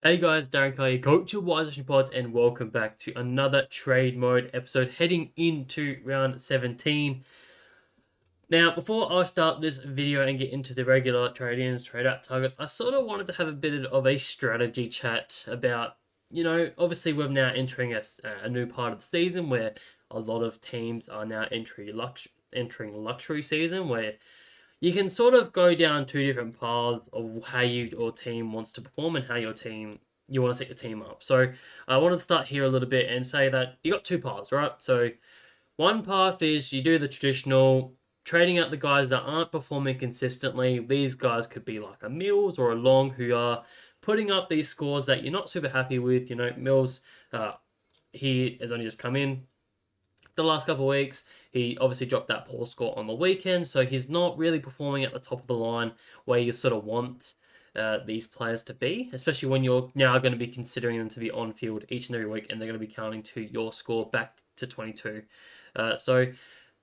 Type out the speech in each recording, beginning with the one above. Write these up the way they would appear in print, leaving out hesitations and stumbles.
Hey guys, Darren Kelly, Coach of Wise Action Pods, and welcome back to another trade mode episode heading into round 17. Now, before I start this video and get into the regular trade-ins, trade-out targets, I sort of wanted to have a bit of a strategy chat about, obviously we're now entering a new part of the season where a lot of teams are now entering luxury season where you can sort of go down two different paths of how your team wants to perform and how you want to set your team up. So I want to start here a little bit and say that you got two paths, right? So one path is you do the traditional trading out the guys that aren't performing consistently. These guys could be like a Mills or a Long who are putting up these scores that you're not super happy with. Mills, he has only just come in the last couple of weeks. He obviously dropped that poor score on the weekend, so he's not really performing at the top of the line where you sort of want these players to be, especially when you're now going to be considering them to be on field each and every week, and they're going to be counting to your score back to 22. So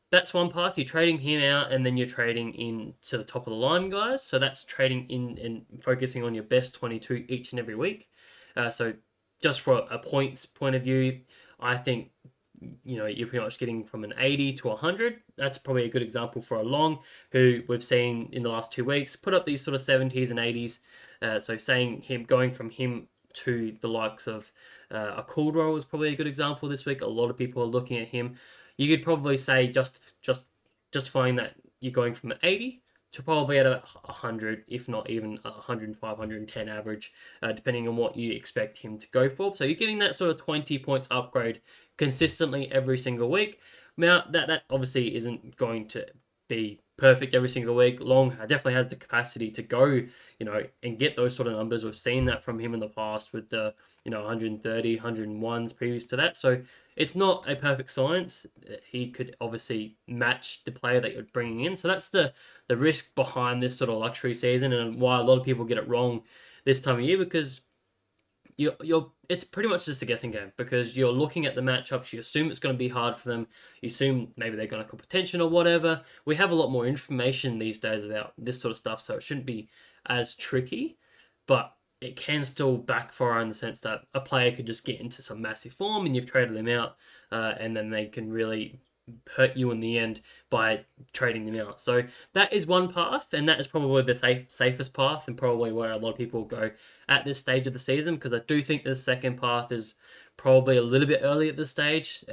that's one path. You're trading him out, and then you're trading in to the top of the line guys. So that's trading in and focusing on your best 22 each and every week. So just for a points point of view, I think you're pretty much getting from an 80 to 100. That's probably a good example for a Long, who we've seen in the last 2 weeks put up these sort of 70s and 80s. So saying him going from him to the likes of a Caldwell is probably a good example this week. A lot of people are looking at him. You could probably say justifying that you're going from an 80 to probably at a 100, if not even 105, 110 average, depending on what you expect him to go for. So you're getting that sort of 20 points upgrade consistently every single week. Now, that obviously isn't going to be perfect every single week. Long definitely has the capacity to go, and get those sort of numbers. We've seen that from him in the past with the, 130, 101s previous to that. So it's not a perfect science. He could obviously match the player that you're bringing in. So that's the risk behind this sort of luxury season, and why a lot of people get it wrong this time of year, because you're it's pretty much just a guessing game, because you're looking at the matchups. You assume it's going to be hard for them. You assume maybe they're going to competition or whatever. We have a lot more information these days about this sort of stuff, so it shouldn't be as tricky, but it can still backfire in the sense that a player could just get into some massive form and you've traded them out, and then they can really hurt you in the end by trading them out. So that is one path, and that is probably the safest path, and probably where a lot of people go at this stage of the season, because I do think the second path is probably a little bit early at this stage.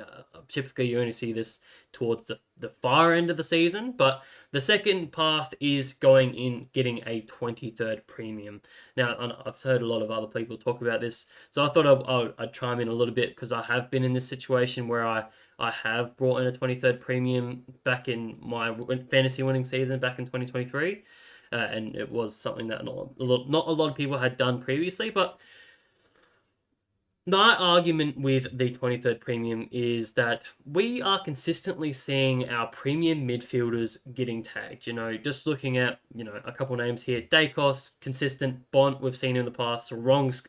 Typically, you only see this towards the far end of the season, but the second path is going in, getting a 23rd premium. Now, I've heard a lot of other people talk about this, so I thought I'd chime in a little bit, because I have been in this situation where I have brought in a 23rd premium back in my fantasy winning season back in 2023, and it was something that not a lot of people had done previously, but my argument with the 23rd premium is that we are consistently seeing our premium midfielders getting tagged. Just looking at, a couple names here. Dacos, consistent. Bont, we've seen in the past. Wrongs,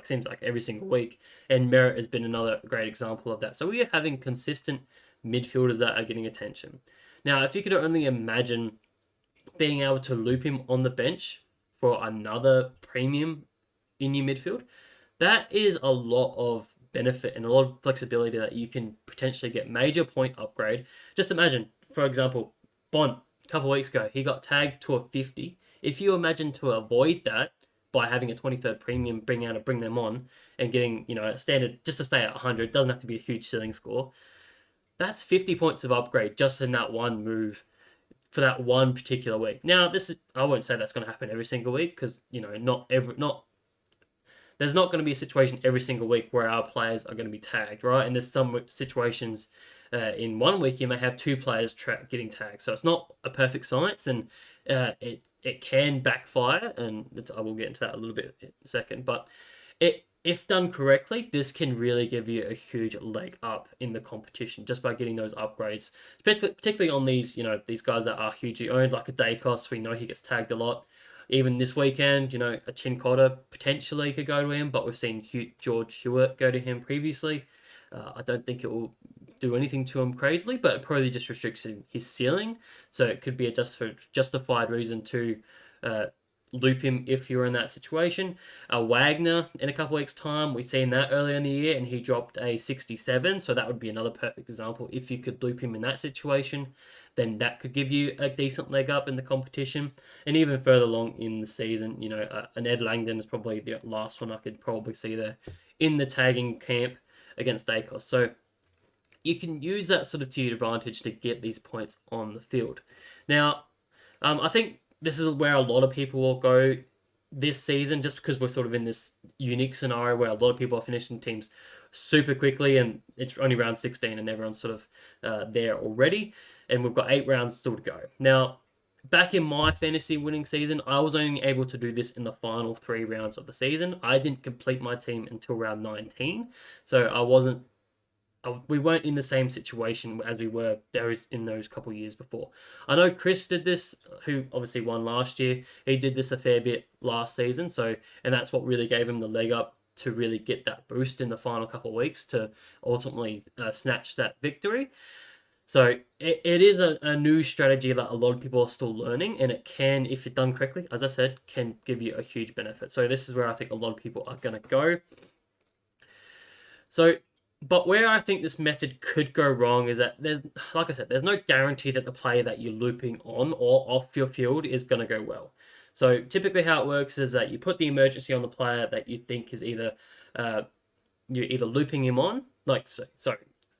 seems like every single week. And Merritt has been another great example of that. So we are having consistent midfielders that are getting attention. Now, if you could only imagine being able to loop him on the bench for another premium in your midfield, that is a lot of benefit and a lot of flexibility that you can potentially get major point upgrade. Just imagine, for example, Bond, a couple of weeks ago, he got tagged to a 50. If you imagine to avoid that by having a 23rd premium, bring them on and getting, a standard just to stay at 100, doesn't have to be a huge ceiling score. That's 50 points of upgrade just in that one move for that one particular week. Now, I won't say that's going to happen every single week, because, there's not going to be a situation every single week where our players are going to be tagged, right? And there's some situations in 1 week you may have 2 players getting tagged. So it's not a perfect science, and it can backfire, and I will get into that a little bit in a second. But if done correctly, this can really give you a huge leg up in the competition just by getting those upgrades, particularly on these guys that are hugely owned, like a Dacos. We know he gets tagged a lot. Even this weekend, a Chin Cotter potentially could go to him, but we've seen George Hewitt go to him previously. I don't think it will do anything to him crazily, but it probably just restricts his ceiling. So it could be a justified reason to, loop him if you're in that situation. Wagner in a couple weeks' time, we've seen that earlier in the year, and he dropped a 67, so that would be another perfect example. If you could loop him in that situation, then that could give you a decent leg up in the competition. And even further along in the season, an Ed Langdon is probably the last one I could probably see there in the tagging camp against Dacos. So you can use that sort of to your advantage to get these points on the field. Now, I think this is where a lot of people will go this season, just because we're sort of in this unique scenario where a lot of people are finishing teams super quickly, and it's only round 16 and everyone's sort of there already, and we've got 8 rounds still to go. Now, back in my fantasy winning season, I was only able to do this in the final 3 rounds of the season. I didn't complete my team until round 19, so we weren't in the same situation as we were in those couple of years before. I know Chris did this, who obviously won last year. He did this a fair bit last season, and that's what really gave him the leg up to really get that boost in the final couple of weeks to ultimately snatch that victory. So it is a new strategy that a lot of people are still learning, and it can, if it's done correctly, as I said, can give you a huge benefit. So this is where I think a lot of people are going to go. But where I think this method could go wrong is that like I said, there's no guarantee that the player that you're looping on or off your field is going to go well. So typically how it works is that you put the emergency on the player that you think is either you're either looping him on,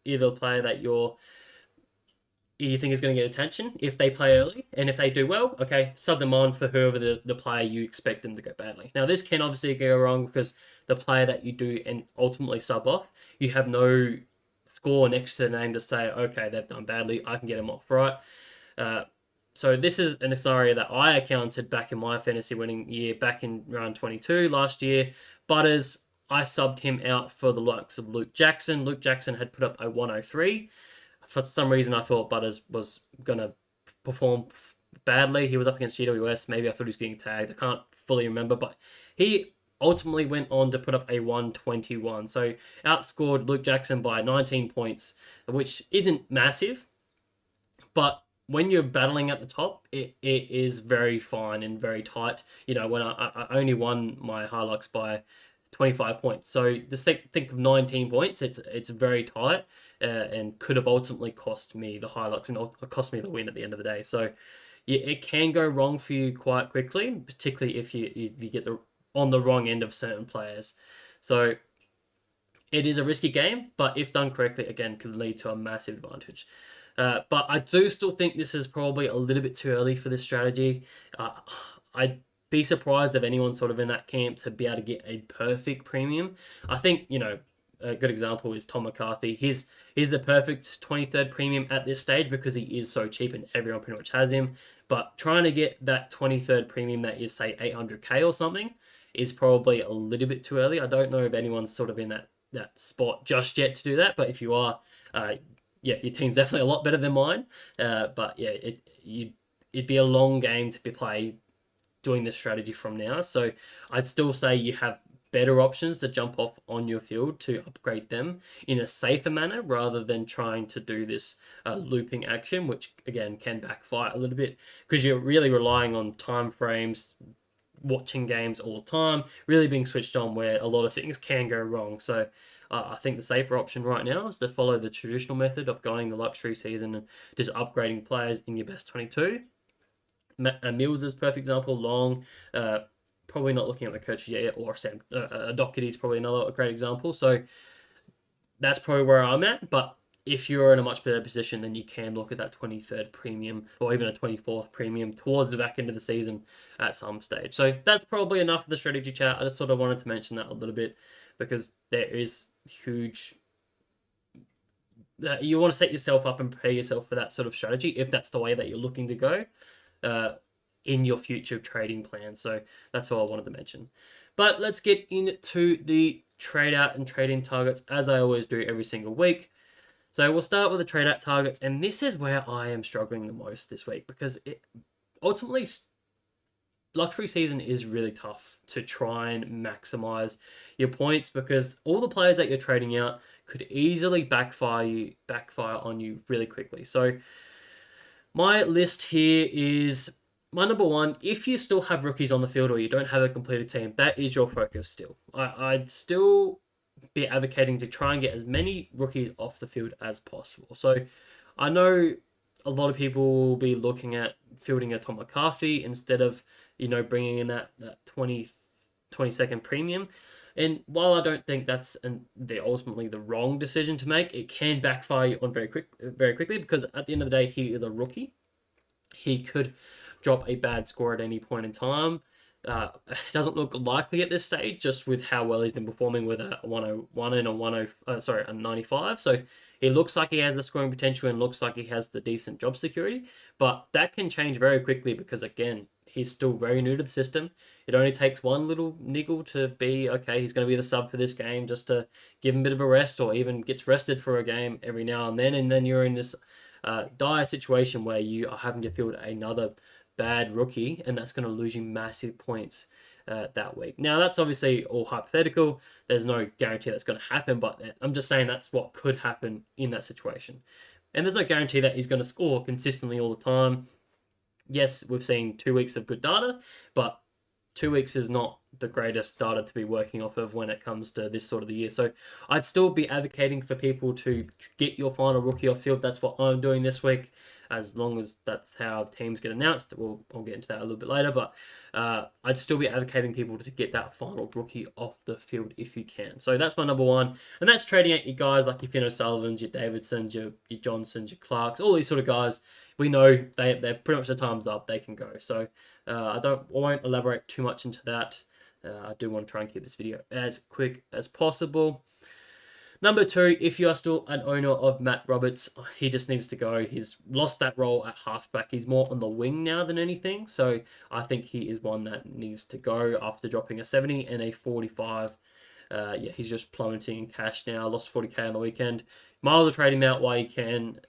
either a player that you think is going to get attention if they play early, and if they do well, okay, sub them on for whoever the player you expect them to go badly. Now, this can obviously go wrong because the player that you do and ultimately sub off, you have no score next to the name to say, okay, they've done badly, I can get them off, right? So this is a scenario that I encountered back in my fantasy winning year, back in round 22 last year. Butters, I subbed him out for the likes of Luke Jackson. Luke Jackson had put up a 103. For some reason, I thought Butters was going to perform badly. He was up against GWS. Maybe I thought he was getting tagged. I can't fully remember, but he ultimately went on to put up a 121. So outscored Luke Jackson by 19 points, which isn't massive, but when you're battling at the top, it is very fine and very tight. When I only won my Hilux by 25 points. So just think of 19 points. It's very tight and could have ultimately cost me the Hilux and cost me the win at the end of the day. So yeah, it can go wrong for you quite quickly, particularly if you get on the wrong end of certain players. So it is a risky game, but if done correctly, again, could lead to a massive advantage. But I do still think this is probably a little bit too early for this strategy. I'd be surprised if anyone's sort of in that camp to be able to get a perfect premium. I think, a good example is Tom McCarthy. He's a perfect 23rd premium at this stage because he is so cheap and everyone pretty much has him. But trying to get that 23rd premium that is, say, 800k or something is probably a little bit too early. I don't know if anyone's sort of in that spot just yet to do that. But if you are, your team's definitely a lot better than mine. But yeah, it'd be a long game to be played doing this strategy from now. So I'd still say you have better options to jump off on your field to upgrade them in a safer manner rather than trying to do this looping action, which again can backfire a little bit because you're really relying on time frames, watching games all the time, really being switched on where a lot of things can go wrong. So I think the safer option right now is to follow the traditional method of going the luxury season and just upgrading players in your best 22. Mills is a perfect example. Long, probably not looking at the coaches yet, or Sam Doherty is probably another great example. So that's probably where I'm at. But if you're in a much better position, then you can look at that 23rd premium or even a 24th premium towards the back end of the season at some stage. So that's probably enough of the strategy chat. I just sort of wanted to mention that a little bit because there is huge. You want to set yourself up and prepare yourself for that sort of strategy if that's the way that you're looking to go in your future trading plan. So that's all I wanted to mention. But let's get into the trade out and trading targets as I always do every single week. So we'll start with the trade out targets, and this is where I am struggling the most this week because ultimately luxury season is really tough to try and maximize your points because all the players that you're trading out could easily backfire on you really quickly. So my list here is my number one, if you still have rookies on the field or you don't have a completed team, that is your focus still. I'd still be advocating to try and get as many rookies off the field as possible. So I know a lot of people will be looking at fielding a Tom McCarthy instead of, bringing in that 20-second premium. And while I don't think that's ultimately the wrong decision to make, it can backfire you on very quickly, because at the end of the day, he is a rookie. He could drop a bad score at any point in time. It doesn't look likely at this stage, just with how well he's been performing with a 101 and a 95. So he looks like he has the scoring potential and looks like he has the decent job security. But that can change very quickly because, again, he's still very new to the system. It only takes one little niggle to be, okay, he's going to be the sub for this game, just to give him a bit of a rest, or even gets rested for a game every now and then you're in this dire situation where you are having to field another bad rookie, and that's going to lose you massive points that week. Now, that's obviously all hypothetical. There's no guarantee that's going to happen, but I'm just saying that's what could happen in that situation. And there's no guarantee that he's going to score consistently all the time. Yes, we've seen 2 weeks of good data, but 2 weeks is not the greatest data to be working off of when it comes to this sort of the year. So I'd still be advocating for people to get your final rookie off field. That's what I'm doing this week, as long as that's how teams get announced. I'll get into that a little bit later, but I'd still be advocating people to get that final rookie off the field if you can. So that's my number one, and that's trading at your guys like your Finn O'Sullivans, your Davidsons, your Johnsons, your Clarks, all these sort of guys. We know they're pretty much the time's up. They can go. So I won't elaborate too much into that. I do want to try and keep this video as quick as possible. Number two, if you are still an owner of Matt Roberts, he just needs to go. He's lost that role at halfback. He's more on the wing now than anything. So I think he is one that needs to go after dropping a 70 and a 45. He's just plummeting in cash now. Lost 40k on the weekend. Might as well trade him out while you can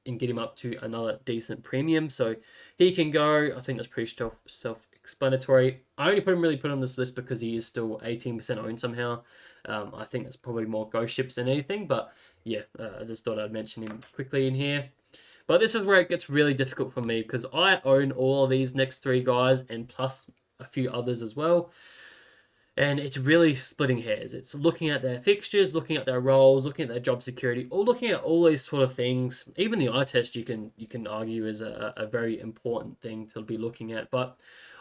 and get him up to another decent premium. So he can go. I think that's pretty self-explanatory. I only put him on this list because he is still 18% owned somehow. I think that's probably more ghost ships than anything, but yeah, I just thought I'd mention him quickly in here. But this is where it gets really difficult for me, because I own all of these next three guys and plus a few others as well. And it's really splitting hairs. It's looking at their fixtures, looking at their roles, looking at their job security, or looking at all these sort of things. Even the eye test you can argue is a very important thing to be looking at. But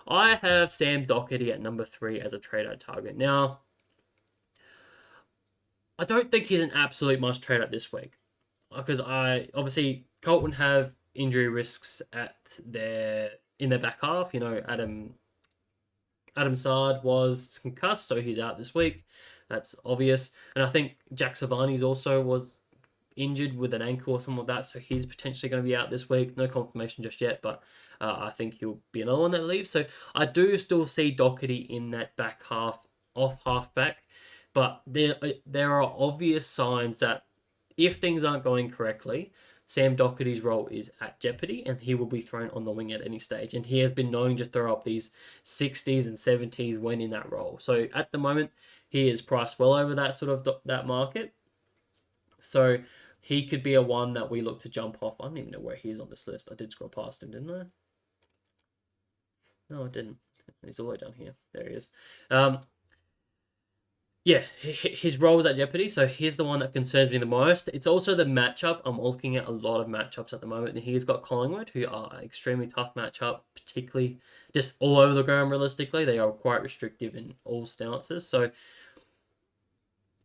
I have Sam Doherty at number 3 as a trade-out target. Now, I don't think he's an absolute must trade out this week, because obviously Colton have injury risks in their back half. Adam Sard was concussed, so he's out this week. That's obvious. And I think Jack Savani's also was injured with an ankle or something like that, so he's potentially going to be out this week. No confirmation just yet, but I think he'll be another one that leaves. So I do still see Doherty in that back half, off halfback. But there are obvious signs that if things aren't going correctly, Sam Doherty's role is at jeopardy, and he will be thrown on the wing at any stage. And he has been known to throw up these 60s and 70s when in that role. So at the moment, he is priced well over that sort of that market. So he could be a one that we look to jump off. I don't even know where he is on this list. I did scroll past him, didn't I? No, I didn't. He's all the way down here. There he is. Yeah, his role was at jeopardy, so he's the one that concerns me the most. It's also the matchup. I'm looking at a lot of matchups at the moment, and he's got Collingwood, who are an extremely tough matchup, particularly just all over the ground realistically. They are quite restrictive in all stances. So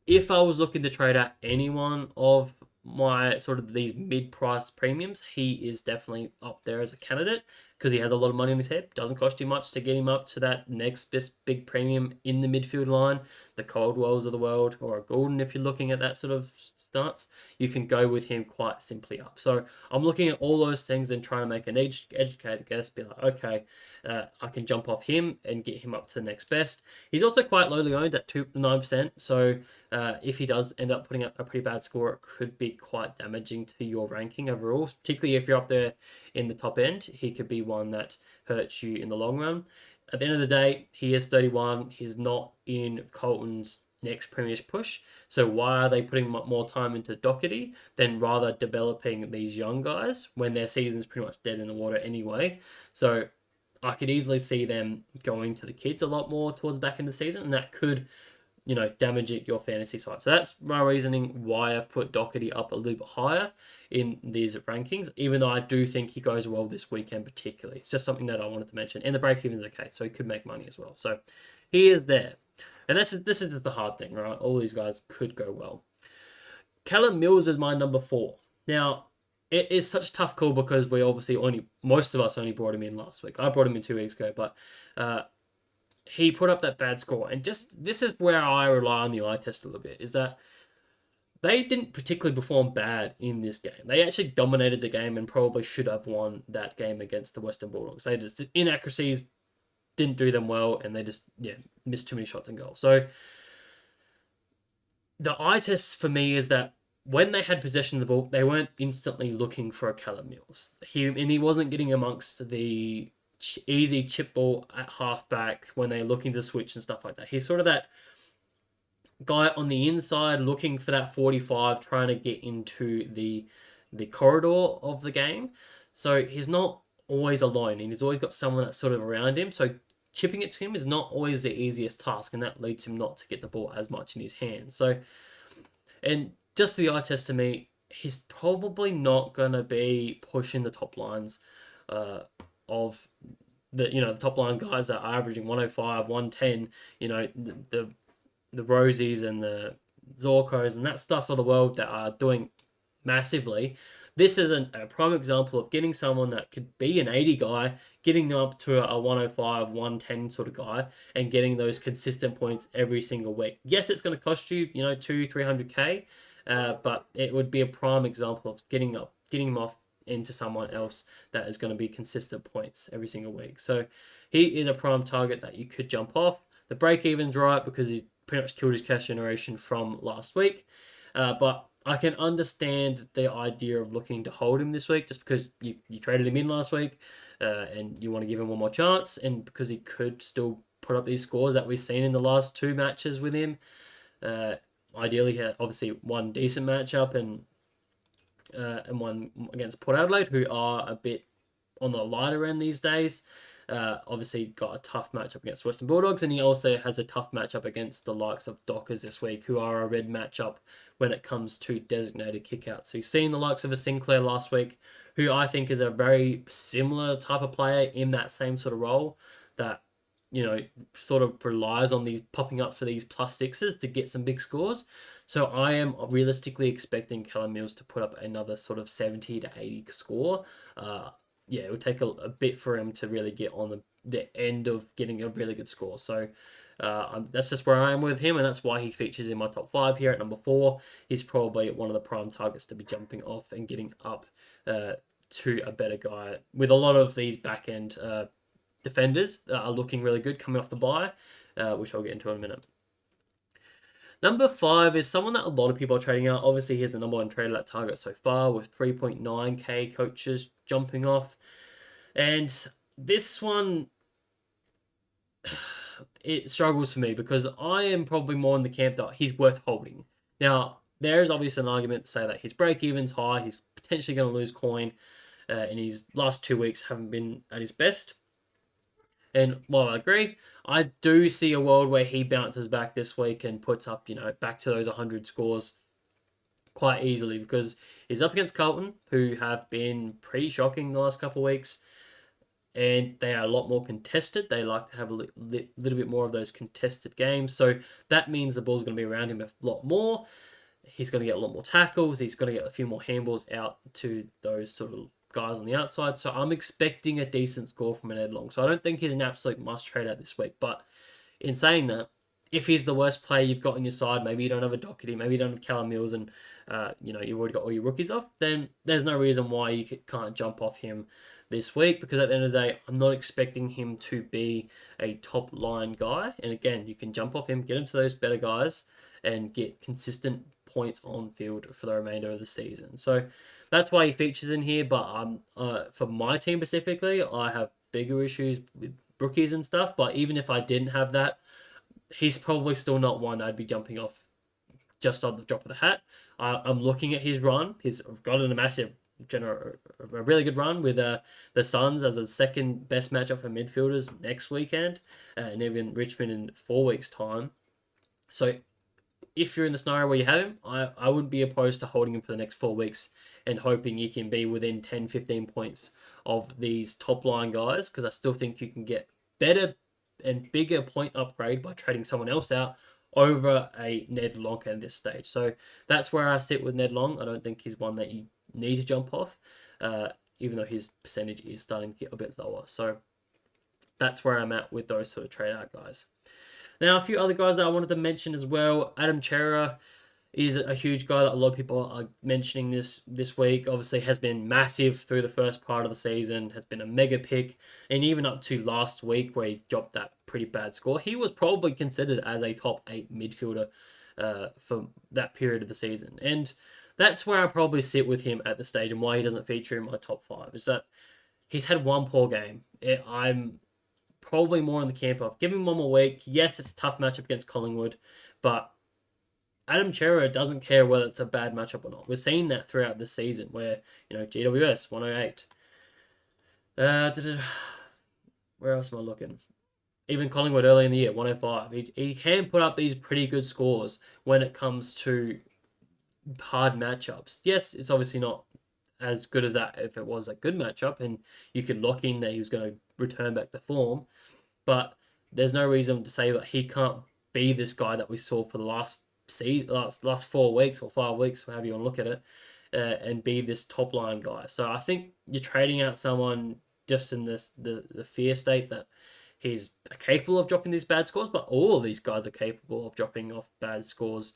if I was looking to trade out anyone of my sort of these mid-price premiums, he is definitely up there as a candidate, because he has a lot of money in his head. Doesn't cost you much to get him up to that next best big premium in the midfield line. The Caldwells of the world, or a Gordon, if you're looking at that sort of stance, you can go with him quite simply up. So I'm looking at all those things and trying to make an educated guess, be like, okay, I can jump off him and get him up to the next best. He's also quite lowly owned at 9%, so if he does end up putting up a pretty bad score, it could be quite damaging to your ranking overall, particularly if you're up there in the top end. He could be one that hurts you in the long run. At the end of the day, he is 31. He's not in Colton's next premiership push. So why are they putting more time into Doherty than rather developing these young guys when their season's pretty much dead in the water anyway? So I could easily see them going to the kids a lot more towards the back end of the season, and that could, damage your fantasy side. So that's my reasoning why I've put Doherty up a little bit higher in these rankings, even though I do think he goes well this weekend particularly. It's just something that I wanted to mention. And the break-even is okay, so he could make money as well. So he is there. And this is just the hard thing, right? All these guys could go well. Callum Mills is my number 4. Now, it is such a tough call because most of us only brought him in last week. I brought him in 2 weeks ago, but he put up that bad score. And just this is where I rely on the eye test a little bit, is that they didn't particularly perform bad in this game. They actually dominated the game and probably should have won that game against the Western Bulldogs. They just, inaccuracies didn't do them well, and they just, missed too many shots and goals. So the eye test for me is that when they had possession of the ball, they weren't instantly looking for a Callum Mills. He wasn't getting amongst the easy chip ball at halfback when they're looking to switch and stuff like that. He's sort of that guy on the inside looking for that 45, trying to get into the corridor of the game. So he's not always alone, and he's always got someone that's sort of around him. So chipping it to him is not always the easiest task, and that leads him not to get the ball as much in his hands. So, and just the eye test to me, he's probably not going to be pushing the top lines of the top line guys that are averaging 105, 110, the Rosies and the Zorkos and that stuff of the world that are doing massively. This is a prime example of getting someone that could be an 80 guy, getting them up to a 105, 110 sort of guy, and getting those consistent points every single week. Yes, it's going to cost you, 200-300k, but it would be a prime example of getting him off into someone else that is going to be consistent points every single week. So he is a prime target that you could jump off. The break-even's right because he's pretty much killed his cash generation from last week. But I can understand the idea of looking to hold him this week just because you traded him in last week and you want to give him one more chance, and because he could still put up these scores that we've seen in the last 2 matches with him. Ideally, he had obviously one decent matchup and one against Port Adelaide, who are a bit on the lighter end these days. Obviously got a tough matchup against Western Bulldogs, and he also has a tough matchup against the likes of Dockers this week, who are a red matchup when it comes to designated kickouts. So you've seen the likes of a Sinclair last week, who I think is a very similar type of player in that same sort of role that, sort of relies on these popping up for these +6s to get some big scores. So I am realistically expecting Callum Mills to put up another sort of 70 to 80 score. It would take a bit for him to really get on the end of getting a really good score. So that's just where I am with him, and that's why he features in my top 5 here at number 4. He's probably one of the prime targets to be jumping off and getting up to a better guy. With a lot of these back-end defenders that are looking really good coming off the bye, which I'll get into in a minute. Number 5 is someone that a lot of people are trading out. Obviously, he's the number 1 trader at target so far with 3.9k coaches jumping off. And this one, it struggles for me because I am probably more in the camp that he's worth holding. Now, there is obviously an argument to say that his break-even's high, he's potentially going to lose coin, and his last 2 weeks haven't been at his best. And while I agree, I do see a world where he bounces back this week and puts up, back to those 100 scores quite easily, because he's up against Carlton, who have been pretty shocking the last couple of weeks, and they are a lot more contested. They like to have a little bit more of those contested games, so that means the ball's going to be around him a lot more. He's going to get a lot more tackles. He's going to get a few more handballs out to those sort of guys on the outside. So I'm expecting a decent score from an Ed Long. So I don't think he's an absolute must trade out this week. But in saying that, if he's the worst player you've got on your side, maybe you don't have a Doherty, maybe you don't have Callum Mills, and you've already got all your rookies off, then there's no reason why you can't jump off him this week, because at the end of the day, I'm not expecting him to be a top line guy. And again, you can jump off him, get him to those better guys, and get consistent points on field for the remainder of the season. So that's why he features in here. But for my team specifically, I have bigger issues with rookies and stuff. But even if I didn't have that, he's probably still not one I'd be jumping off just on the drop of the hat. I'm looking at his run. He's got a massive generate a really good run with the Suns as a second best matchup for midfielders next weekend, and even Richmond in 4 weeks' time. So if you're in the scenario where you have him, I wouldn't be opposed to holding him for the next 4 weeks and hoping he can be within 10, 15 points of these top line guys, because I still think you can get better and bigger point upgrade by trading someone else out over a Ned Long at this stage. So that's where I sit with Ned Long. I don't think he's one that you need to jump off, even though his percentage is starting to get a bit lower. So that's where I'm at with those sort of trade out guys. Now, a few other guys that I wanted to mention as well. Adam Chera is a huge guy that a lot of people are mentioning this week. Obviously has been massive through the first part of the season, has been a mega pick, and even up to last week where he dropped that pretty bad score, he was probably considered as a top 8 midfielder for that period of the season. And that's where I probably sit with him at the stage, and why he doesn't feature in my top 5 is that he's had one poor game. I'm probably more in the camp of give him one more week. Yes, it's a tough matchup against Collingwood, but Adam Chera doesn't care whether it's a bad matchup or not. We've seen that throughout the season where, GWS 108. Where else am I looking? Even Collingwood early in the year, 105. He can put up these pretty good scores when it comes to hard matchups. Yes, it's obviously not as good as that if it was a good matchup and you could lock in that he was going to return back to form. But there's no reason to say that he can't be this guy that we saw for the last 4 weeks or 5 weeks, however you want to look at it, and be this top line guy. So I think you're trading out someone just in the fear state that he's capable of dropping these bad scores, but all of these guys are capable of dropping off bad scores.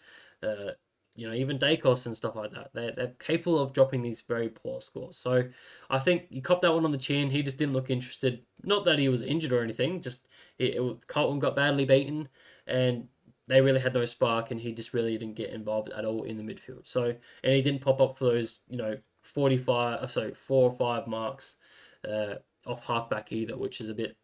Even Dacos and stuff like that. They're capable of dropping these very poor scores. So I think you copped that one on the chin. He just didn't look interested. Not that he was injured or anything. Just Carlton got badly beaten, and they really had no spark, and he just really didn't get involved at all in the midfield. So, and he didn't pop up for those 4 or 5 marks off halfback either, which is a bit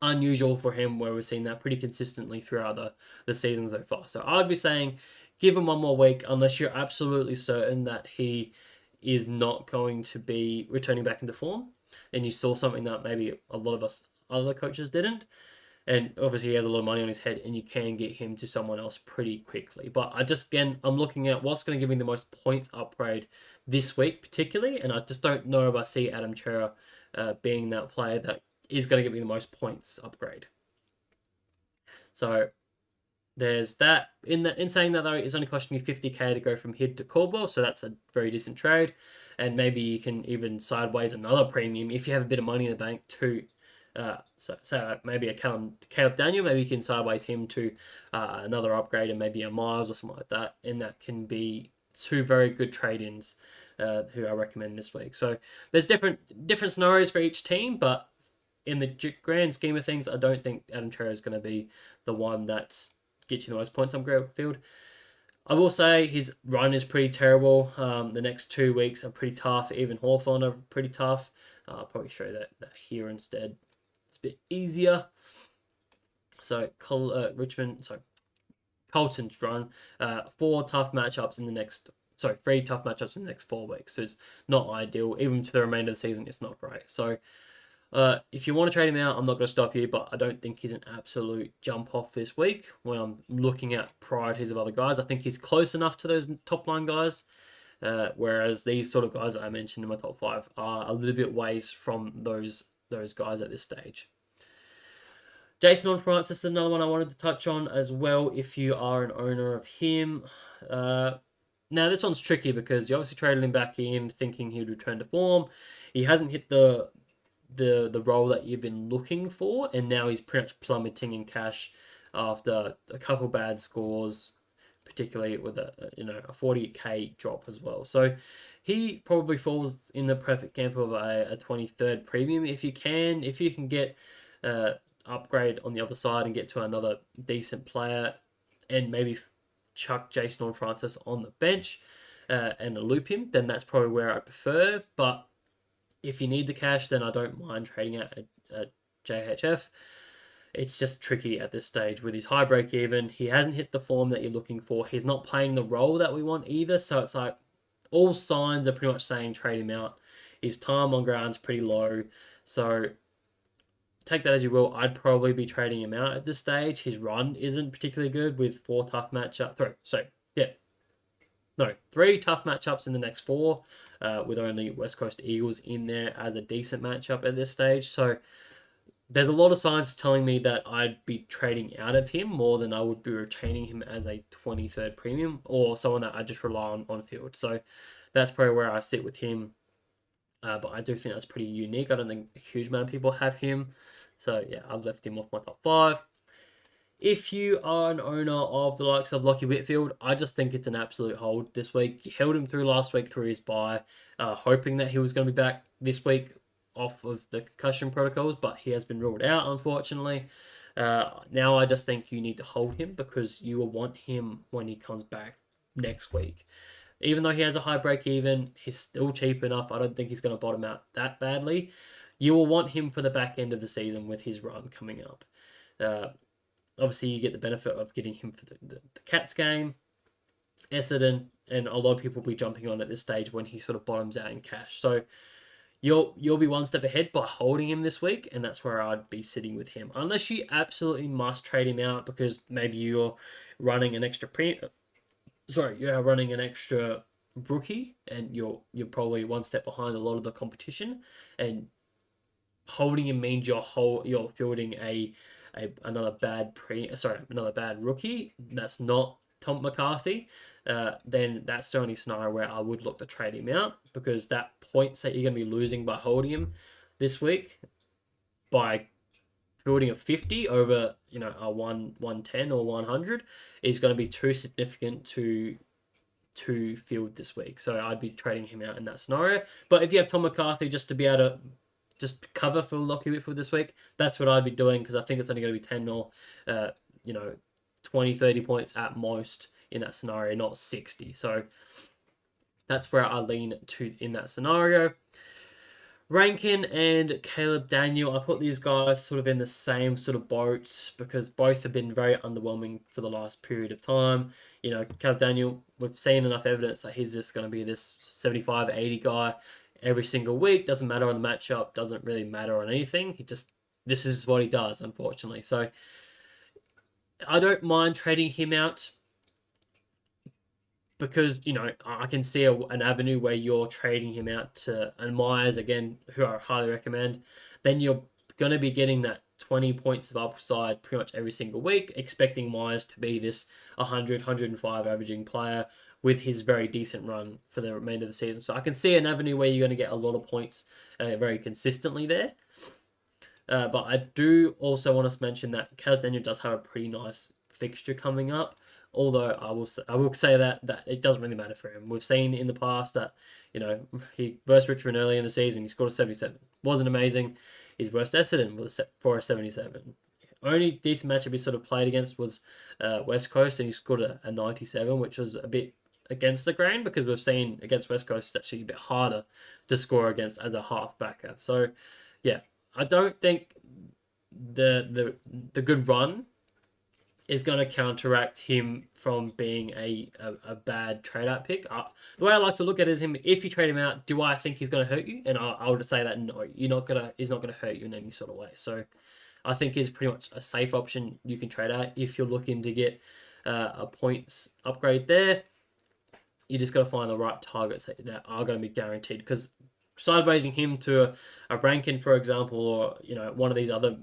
unusual for him, where we've seen that pretty consistently throughout the season so far. So I'd be saying give him one more week unless you're absolutely certain that he is not going to be returning back into form, and you saw something that maybe a lot of us other coaches didn't. And obviously he has a lot of money on his head, and you can get him to someone else pretty quickly. But I'm looking at what's going to give me the most points upgrade this week particularly, and I just don't know if I see Adam Chera being that player that is going to give me the most points upgrade. So there's that. In saying that though, it's only costing you 50k to go from Hibb to Caldwell, so that's a very decent trade. And maybe you can even sideways another premium if you have a bit of money in the bank to so maybe a Caleb Daniel, maybe you can sideways him to another upgrade and maybe a Miles or something like that, and that can be 2 very good trade-ins who I recommend this week. So there's different scenarios for each team, but in the grand scheme of things, I don't think Adam Chera is going to be the one that gets you the most points on Midfield. I will say his run is pretty terrible. The next 2 weeks are pretty tough. Even Hawthorn are pretty tough. I'll probably show that here instead. It's a bit easier. So Colton's run, 3 tough matchups in the next 4 weeks. So it's not ideal. Even to the remainder of the season, it's not great. So if you want to trade him out, I'm not going to stop you, but I don't think he's an absolute jump off this week when I'm looking at priorities of other guys. I think he's close enough to those top line guys, whereas these sort of guys that I mentioned in my top 5 are a little bit ways from those guys at this stage. Jason Francis is another one I wanted to touch on as well if you are an owner of him. Now, this one's tricky because you obviously traded him back in thinking he would return to form. He hasn't hit the role that you've been looking for, and now he's pretty much plummeting in cash after a couple bad scores, particularly with a 40k drop as well. So he probably falls in the perfect camp of a 23rd premium if you can get upgrade on the other side and get to another decent player, and maybe chuck Jason Francis on the bench and loop him, then that's probably where I prefer. But if you need the cash, then I don't mind trading out a JHF. It's just tricky at this stage with his high break even. He hasn't hit the form that you're looking for. He's not playing the role that we want either. So it's like, all signs are pretty much saying trade him out. His time on ground's pretty low, so take that as you will. I'd probably be trading him out at this stage. His run isn't particularly good with 4 tough matchups. Three tough matchups in the next 4, with only West Coast Eagles in there as a decent matchup at this stage. So there's a lot of signs telling me that I'd be trading out of him more than I would be retaining him as a 23rd premium or someone that I just rely on field. So that's probably where I sit with him. But I do think that's pretty unique. I don't think a huge amount of people have him. So yeah, I've left him off my top 5. If you are an owner of the likes of Lockie Whitfield, I just think it's an absolute hold this week. You held him through last week through his bye, hoping that he was going to be back this week off of the concussion protocols, but he has been ruled out, unfortunately. Now I just think you need to hold him because you will want him when he comes back next week. Even though he has a high break even, he's still cheap enough. I don't think he's going to bottom out that badly. You will want him for the back end of the season with his run coming up. Obviously, you get the benefit of getting him for the Cats game, Essendon, and a lot of people will be jumping on at this stage when he sort of bottoms out in cash. So you'll be one step ahead by holding him this week, and that's where I'd be sitting with him. Unless you absolutely must trade him out because maybe you're running an extra you're running an extra rookie, and you're probably one step behind a lot of the competition, and holding him means you're fielding another bad rookie that's not Tom McCarthy. Then that's the only scenario where I would look to trade him out, because that points that you're going to be losing by holding him this week by fielding a 50 over a 110 or 100 is going to be too significant to field this week. So I'd be trading him out in that scenario. But if you have Tom McCarthy just to be able to just cover for Lockie Whitfield this week, that's what I'd be doing, because I think it's only going to be 10 or 20, 30 points at most in that scenario, not 60. So that's where I lean to in that scenario. Rankin and Caleb Daniel, I put these guys sort of in the same sort of boat because both have been very underwhelming for the last period of time. Caleb Daniel, we've seen enough evidence that he's just going to be this 75, 80 guy every single week. Doesn't matter on the matchup, doesn't really matter on anything. This is what he does, unfortunately. So I don't mind trading him out because, I can see an avenue where you're trading him out to Myers, again, who I highly recommend. Then you're going to be getting that 20 points of upside pretty much every single week, expecting Myers to be this 100, 105 averaging player with his very decent run for the remainder of the season. So I can see an avenue where you're going to get a lot of points very consistently there. But I do also want to mention that Caleb Daniel does have a pretty nice fixture coming up. Although I will say that it doesn't really matter for him. We've seen in the past that he versed Richmond early in the season. He scored a 77. Wasn't amazing. His worst Essendon was for a 77. Only decent matchup he sort of played against was West Coast, and he scored a 97, which was a bit against the grain because we've seen against West Coast it's actually a bit harder to score against as a half-backer. So yeah, I don't think the good run is going to counteract him from being a bad trade-out pick. The way I like to look at it is if you trade him out, do I think he's going to hurt you? And I would say that no, he's not going to hurt you in any sort of way. So I think he's pretty much a safe option you can trade out if you're looking to get a points upgrade there. You just got to find the right targets that are going to be guaranteed, because sidewaysing him to a Rankin, for example, or one of these other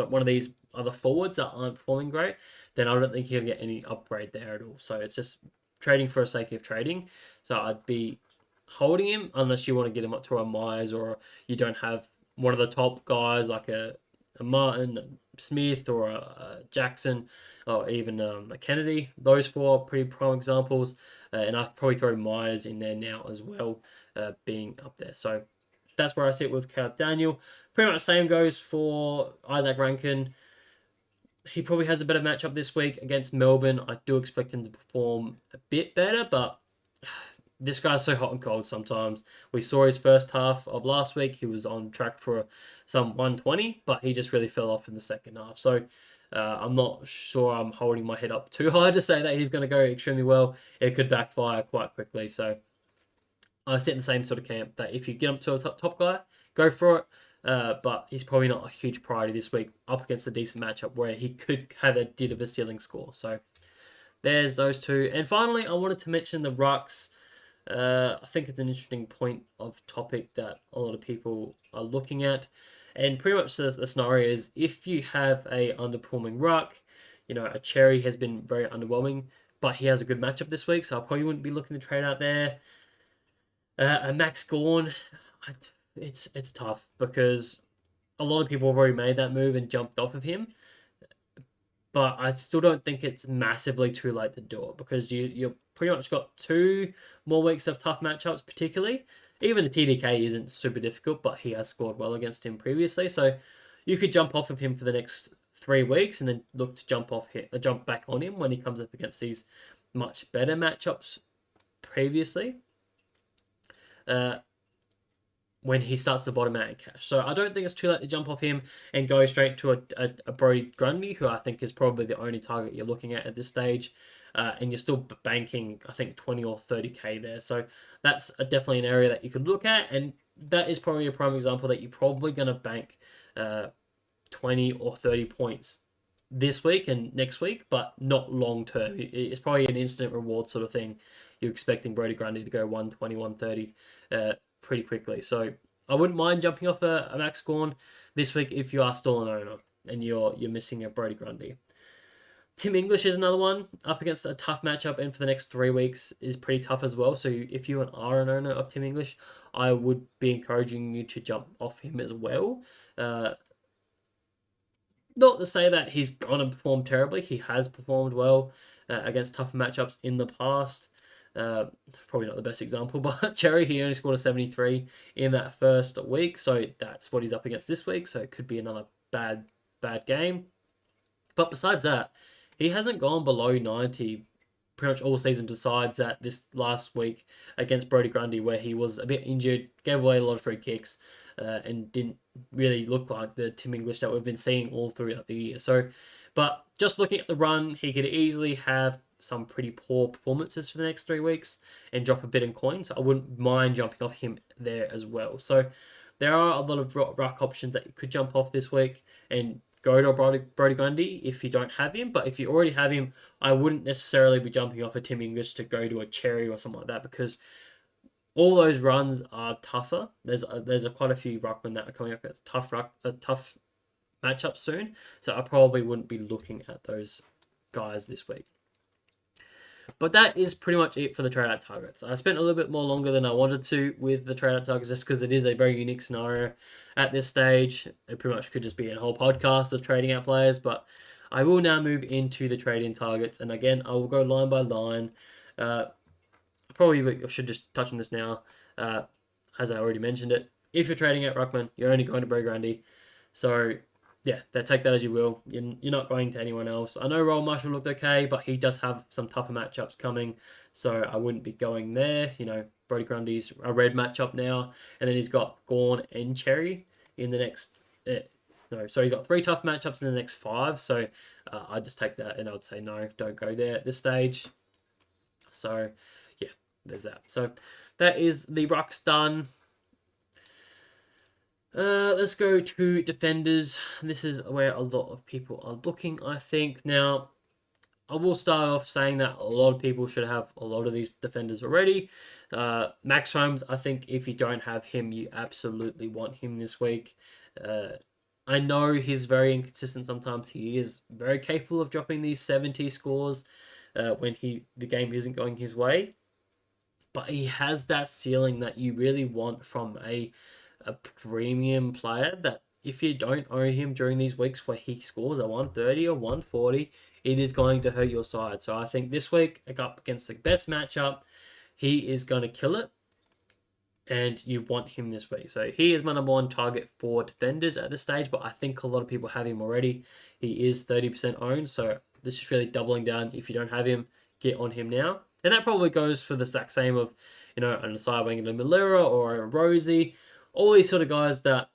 one of these other forwards that aren't performing great, then I don't think you're going to get any upgrade there at all. So it's just trading for the sake of trading. So I'd be holding him unless you want to get him up to a Myers, or you don't have one of the top guys like a Martin, a Smith, or a Jackson, or even a Kennedy. Those 4 are pretty prime examples. And I'd probably throw Myers in there now as well, being up there. So that's where I sit with Caleb Daniel. Pretty much the same goes for Isaac Rankin. He probably has a better matchup this week against Melbourne. I do expect him to perform a bit better, but this guy's so hot and cold sometimes. We saw his first half of last week. He was on track for some 120, but he just really fell off in the second half. So I'm not sure I'm holding my head up too high to say that he's going to go extremely well. It could backfire quite quickly. So I sit in the same sort of camp that if you get him to a top guy, go for it. But he's probably not a huge priority this week up against a decent matchup where he could have a bit of a ceiling score. So there's those two. And finally, I wanted to mention the Rucks. I think it's an interesting point of topic that a lot of people are looking at. And pretty much the scenario is if you have a underperforming Ruck, a Cherry has been very underwhelming, but he has a good matchup this week, so I probably wouldn't be looking to trade out there. A Max Gorn, it's tough because a lot of people have already made that move and jumped off of him. But I still don't think it's massively too late to do it because you've pretty much got 2 more weeks of tough matchups, particularly. Even the TDK isn't super difficult, but he has scored well against him previously. So you could jump off of him for the next 3 weeks and then look to jump back on him when he comes up against these much better matchups previously. When he starts to bottom out in cash. So I don't think it's too late to jump off him and go straight to a Brodie Grundy, who I think is probably the only target you're looking at this stage. And you're still banking, I think, 20 or 30k there. So that's definitely an area that you could look at. And that is probably a prime example that you're probably going to bank 20 or 30 points this week and next week, but not long term. It's probably an instant reward sort of thing. You're expecting Brodie Grundy to go 120, 130 pretty quickly. So I wouldn't mind jumping off a Max Gorn this week if you are still an owner and you're missing a Brodie Grundy. Tim English is another one up against a tough matchup, and for the next 3 weeks is pretty tough as well. So if you are an owner of Tim English, I would be encouraging you to jump off him as well. Not to say that he's gonna perform terribly. He has performed well against tougher matchups in the past. Probably not the best example, but Cherry, he only scored a 73 in that first week, so that's what he's up against this week. So it could be another bad game. But besides that, he hasn't gone below 90 pretty much all season, besides that this last week against Brodie Grundy, where he was a bit injured, gave away a lot of free kicks, and didn't really look like the Tim English that we've been seeing all throughout the year. So, but just looking at the run, he could easily have some pretty poor performances for the next 3 weeks and drop a bit in coins. So I wouldn't mind jumping off him there as well. So there are a lot of ruck options that you could jump off this week and go to a Brodie Grundy if you don't have him. But if you already have him, I wouldn't necessarily be jumping off a Tim English to go to a Cherry or something like that, because all those runs are tougher. There's quite a few ruckmen that are coming up against tough matchup soon. So I probably wouldn't be looking at those guys this week. But that is pretty much it for the trade out targets. I spent a little bit more longer than I wanted to with the trade out targets just because it is a very unique scenario at this stage. It pretty much could just be a whole podcast of trading out players, but I will now move into the trading targets. And again, I will go line by line. Probably I should just touch on this now, as I already mentioned it. If you're trading out Ruckman, you're only going to Brodie Grundy. So yeah, take that as you will. You're not going to anyone else. I know Roll Marshall looked okay, but he does have some tougher matchups coming, so I wouldn't be going there. Brodie Grundy's a red matchup now, and then he's got Gorn and Cherry in the next... so he got 3 tough matchups in the next 5, so I'd just take that, and I'd say no, don't go there at this stage. So yeah, there's that. So that is the Rucks done. Let's go to defenders. This is where a lot of people are looking, I think. Now, I will start off saying that a lot of people should have a lot of these defenders already. Max Holmes, I think if you don't have him, you absolutely want him this week. I know he's very inconsistent sometimes. He is very capable of dropping these 70 scores when the game isn't going his way. But he has that ceiling that you really want from a premium player, that if you don't own him during these weeks where he scores a 130 or 140, it is going to hurt your side. So I think this week, up against the best matchup, he is going to kill it, and you want him this week. So he is my number 1 target for defenders at this stage, but I think a lot of people have him already. He is 30% owned, so this is really doubling down. If you don't have him, get on him now. And that probably goes for the exact same of, an Asai Wang and a Malera or a Rosie. All these sort of guys that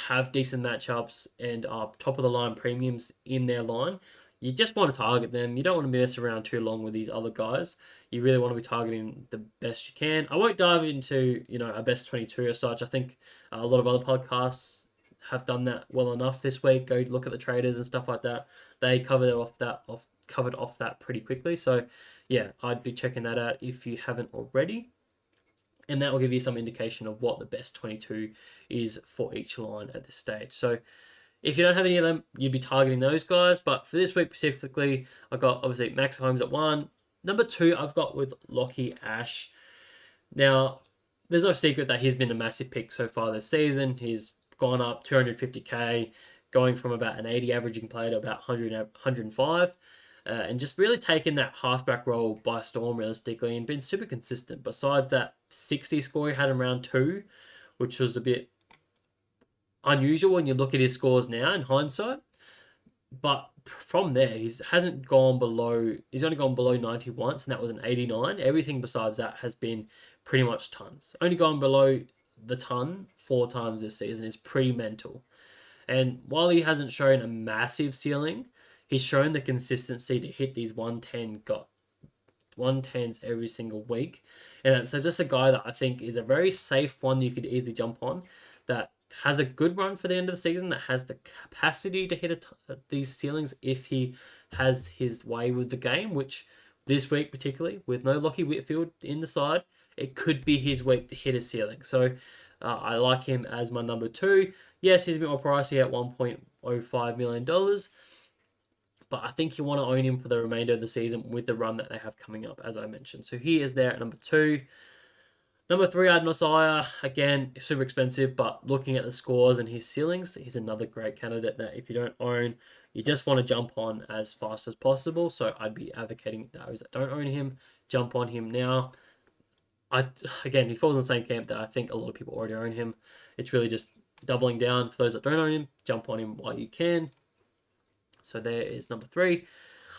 have decent matchups and are top of the line premiums in their line, you just want to target them. You don't want to mess around too long with these other guys. You really want to be targeting the best you can. I won't dive into a best 22 or such. I think a lot of other podcasts have done that well enough this week. Go look at the traders and stuff like that. They covered off that pretty quickly. So yeah, I'd be checking that out if you haven't already. And that will give you some indication of what the best 22 is for each line at this stage. So if you don't have any of them, you'd be targeting those guys. But for this week specifically, I got obviously Max Holmes at 1. Number 2, I've got with Lockie Ash. Now, there's no secret that he's been a massive pick so far this season. He's gone up 250k, going from about an 80 averaging player to about 105. And just really taken that halfback role by storm realistically and been super consistent. Besides that 60 score he had in round 2, which was a bit unusual when you look at his scores now in hindsight. But from there, he's only gone below 90 once, and that was an 89. Everything besides that has been pretty much tons. Only gone below the ton 4 times this season is pretty mental. And while he hasn't shown a massive ceiling, he's shown the consistency to hit these 110s every single week. And so just a guy that I think is a very safe one that you could easily jump on, that has a good run for the end of the season, that has the capacity to hit these ceilings if he has his way with the game, which this week particularly, with no Lockie Whitfield in the side, it could be his week to hit a ceiling. So I like him as my number 2. Yes, he's a bit more pricey at $1.05 million, but I think you want to own him for the remainder of the season with the run that they have coming up, as I mentioned. So he is there at number 2. Number 3, I had Messiah. Again, super expensive, but looking at the scores and his ceilings, he's another great candidate that if you don't own, you just want to jump on as fast as possible. So I'd be advocating those that don't own him, jump on him now. Again, he falls in the same camp that I think a lot of people already own him. It's really just doubling down. For those that don't own him, jump on him while you can. So there is number 3.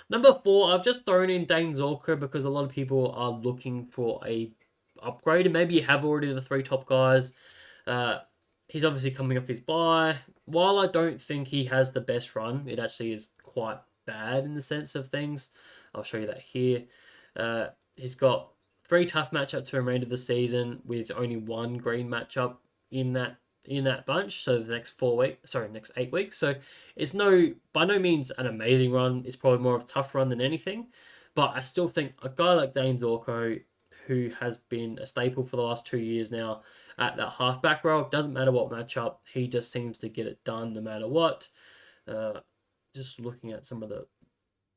Number 4, I've just thrown in Dane Zorko because a lot of people are looking for a upgrade, and maybe you have already the 3 top guys. He's obviously coming off his bye. While I don't think he has the best run, it actually is quite bad in the sense of things. I'll show you that here. He's got 3 tough matchups for the remainder of the season, with only 1 green matchup in that bunch. So the next 8 weeks. So it's by no means an amazing run. It's probably more of a tough run than anything. But I still think a guy like Dane Zorko, who has been a staple for the last 2 years now at that halfback role, doesn't matter what matchup, he just seems to get it done no matter what. Just looking at some of the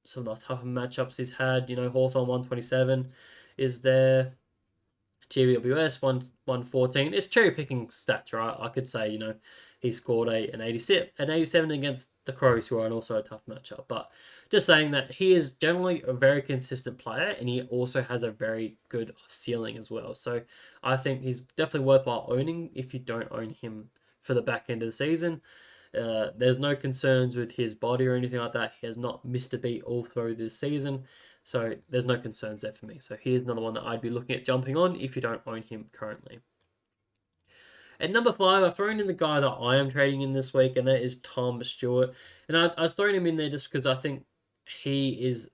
tougher matchups he's had, Hawthorn 127 is there. GWS 114. It's cherry picking stats, right? I could say, he scored an 87 against the Crows, who are also a tough matchup. But just saying that he is generally a very consistent player, and he also has a very good ceiling as well. So I think he's definitely worthwhile owning if you don't own him for the back end of the season. There's no concerns with his body or anything like that. He has not missed a beat all through this season. So there's no concerns there for me. So here's another one that I'd be looking at jumping on if you don't own him currently. At number 5, I've thrown in the guy that I am trading in this week, and that is Tom Stewart. And I've thrown him in there just because I think he is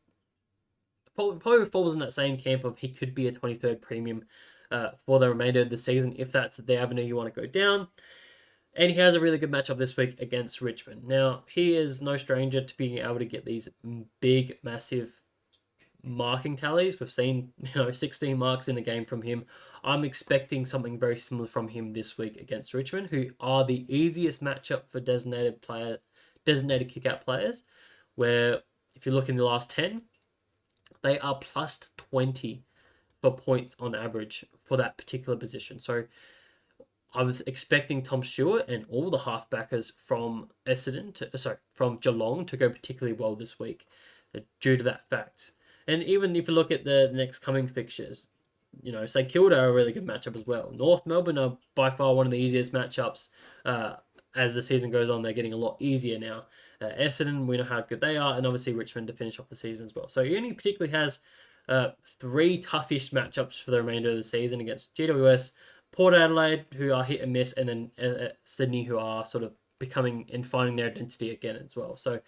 probably falls in that same camp of he could be a 23rd premium for the remainder of the season if that's the avenue you want to go down. And he has a really good matchup this week against Richmond. Now, he is no stranger to being able to get these big, massive marking tallies. We've seen 16 marks in a game from him. I'm expecting something very similar from him this week against Richmond, who are the easiest matchup for designated kick-out players, where if you look in the last 10, they are plus 20 for points on average for that particular position. So I was expecting Tom Stewart and all the halfbackers from from Geelong to go particularly well this week due to that fact. And even if you look at the next coming fixtures, St Kilda are a really good matchup as well. North Melbourne are by far one of the easiest matchups. As the season goes on, they're getting a lot easier now. Essendon, we know how good they are, and obviously Richmond to finish off the season as well. So he only particularly has 3 toughish matchups for the remainder of the season against GWS, Port Adelaide, who are hit and miss, and then Sydney, who are sort of becoming and finding their identity again as well. So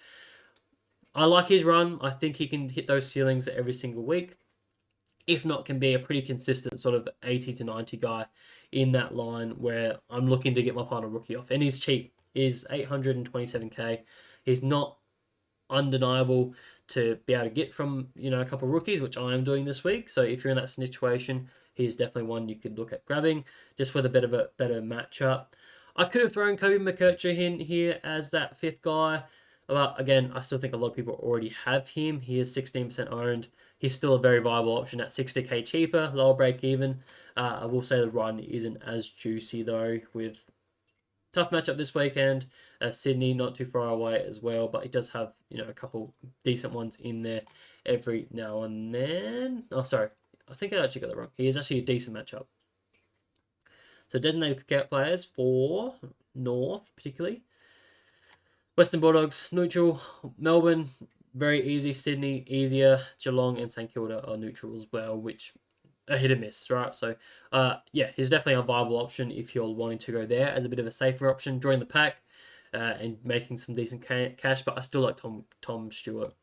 I like his run. I think he can hit those ceilings every single week. If not, can be a pretty consistent sort of 80 to 90 guy in that line where I'm looking to get my final rookie off. And he's cheap. He's 827k. He's not undeniable to be able to get from, a couple of rookies, which I am doing this week. So if you're in that situation, he's definitely one you could look at grabbing just with a bit of a better matchup. I could have thrown Kobe McKercher in here as that fifth guy. But again, I still think a lot of people already have him. He is 16% owned. He's still a very viable option at 60k cheaper, lower break even. I will say the run isn't as juicy though, with tough matchup this weekend. Sydney not too far away as well, but he does have a couple decent ones in there every now and then. Oh, sorry, I think I actually got that wrong. He is actually a decent matchup. So designated pick out players for North particularly. Western Bulldogs, neutral. Melbourne, very easy. Sydney, easier. Geelong and St Kilda are neutral as well, which are hit and miss, right? So, yeah, he's definitely a viable option if you're wanting to go there as a bit of a safer option. Join the pack and making some decent cash, but I still like Tom Stewart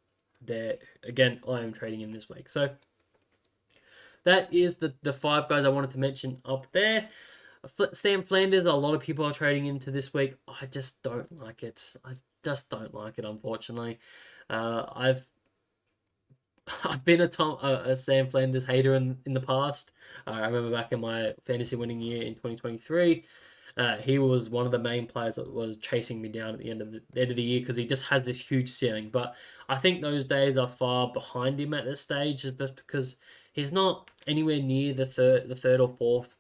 there. Again, I am trading him this week. So, that is the five guys I wanted to mention up there. Sam Flanders, a lot of people are trading into this week. I just don't like it. Unfortunately. I've been a Sam Flanders hater in the past. I remember back in my fantasy winning year in 2023, he was one of the main players that was chasing me down at the end of the year because he just has this huge ceiling. But I think those days are far behind him at this stage, just because he's not anywhere near the third or fourth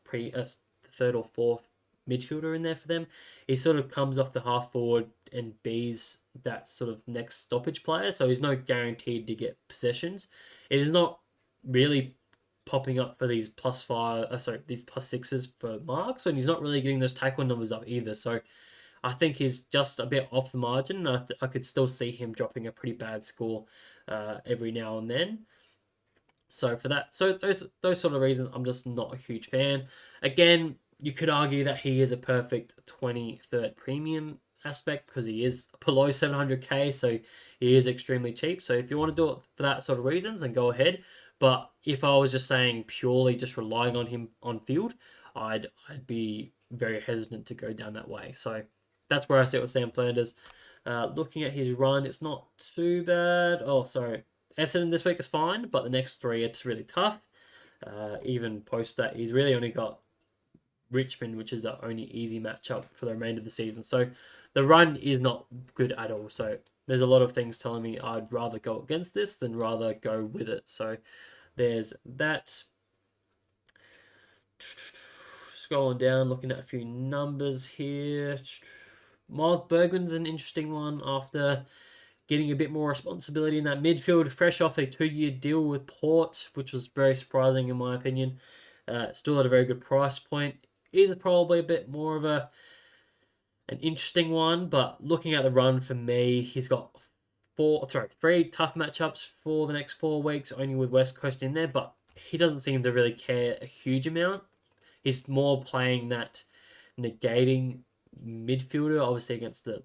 midfielder in there for them. He sort of comes off the half forward and B's that sort of next stoppage player, so he's not guaranteed to get possessions. It is not really popping up for these plus sixes for marks, and he's not really getting those tackle numbers up either. So I think he's just a bit off the margin. I could still see him dropping a pretty bad score every now and then. So for that, those sort of reasons, I'm just not a huge fan. Again, you could argue that he is a perfect 23rd premium aspect because he is below 700k, so he is extremely cheap. So if you want to do it for that sort of reasons, then go ahead. But if I was just saying purely just relying on him on field, I'd be very hesitant to go down that way. So that's where I sit with Sam Flanders. Looking at his run, it's not too bad. Oh, sorry. Essendon this week is fine, but the next three it's really tough. Even post that, he's really only got Richmond, which is the only easy matchup for the remainder of the season. So the run is not good at all. So there's a lot of things telling me I'd rather go against this than rather go with it. So there's that. Scrolling down, looking at a few numbers here. Miles Bergman's an interesting one after getting a bit more responsibility in that midfield, fresh off a 2-year deal with Port, which was very surprising in my opinion. Still at a very good price point. Is probably a bit more of an interesting one, but looking at the run for me, he's got 3 tough matchups for the next 4 weeks, only with West Coast in there, but he doesn't seem to really care a huge amount. He's more playing that negating midfielder, obviously against the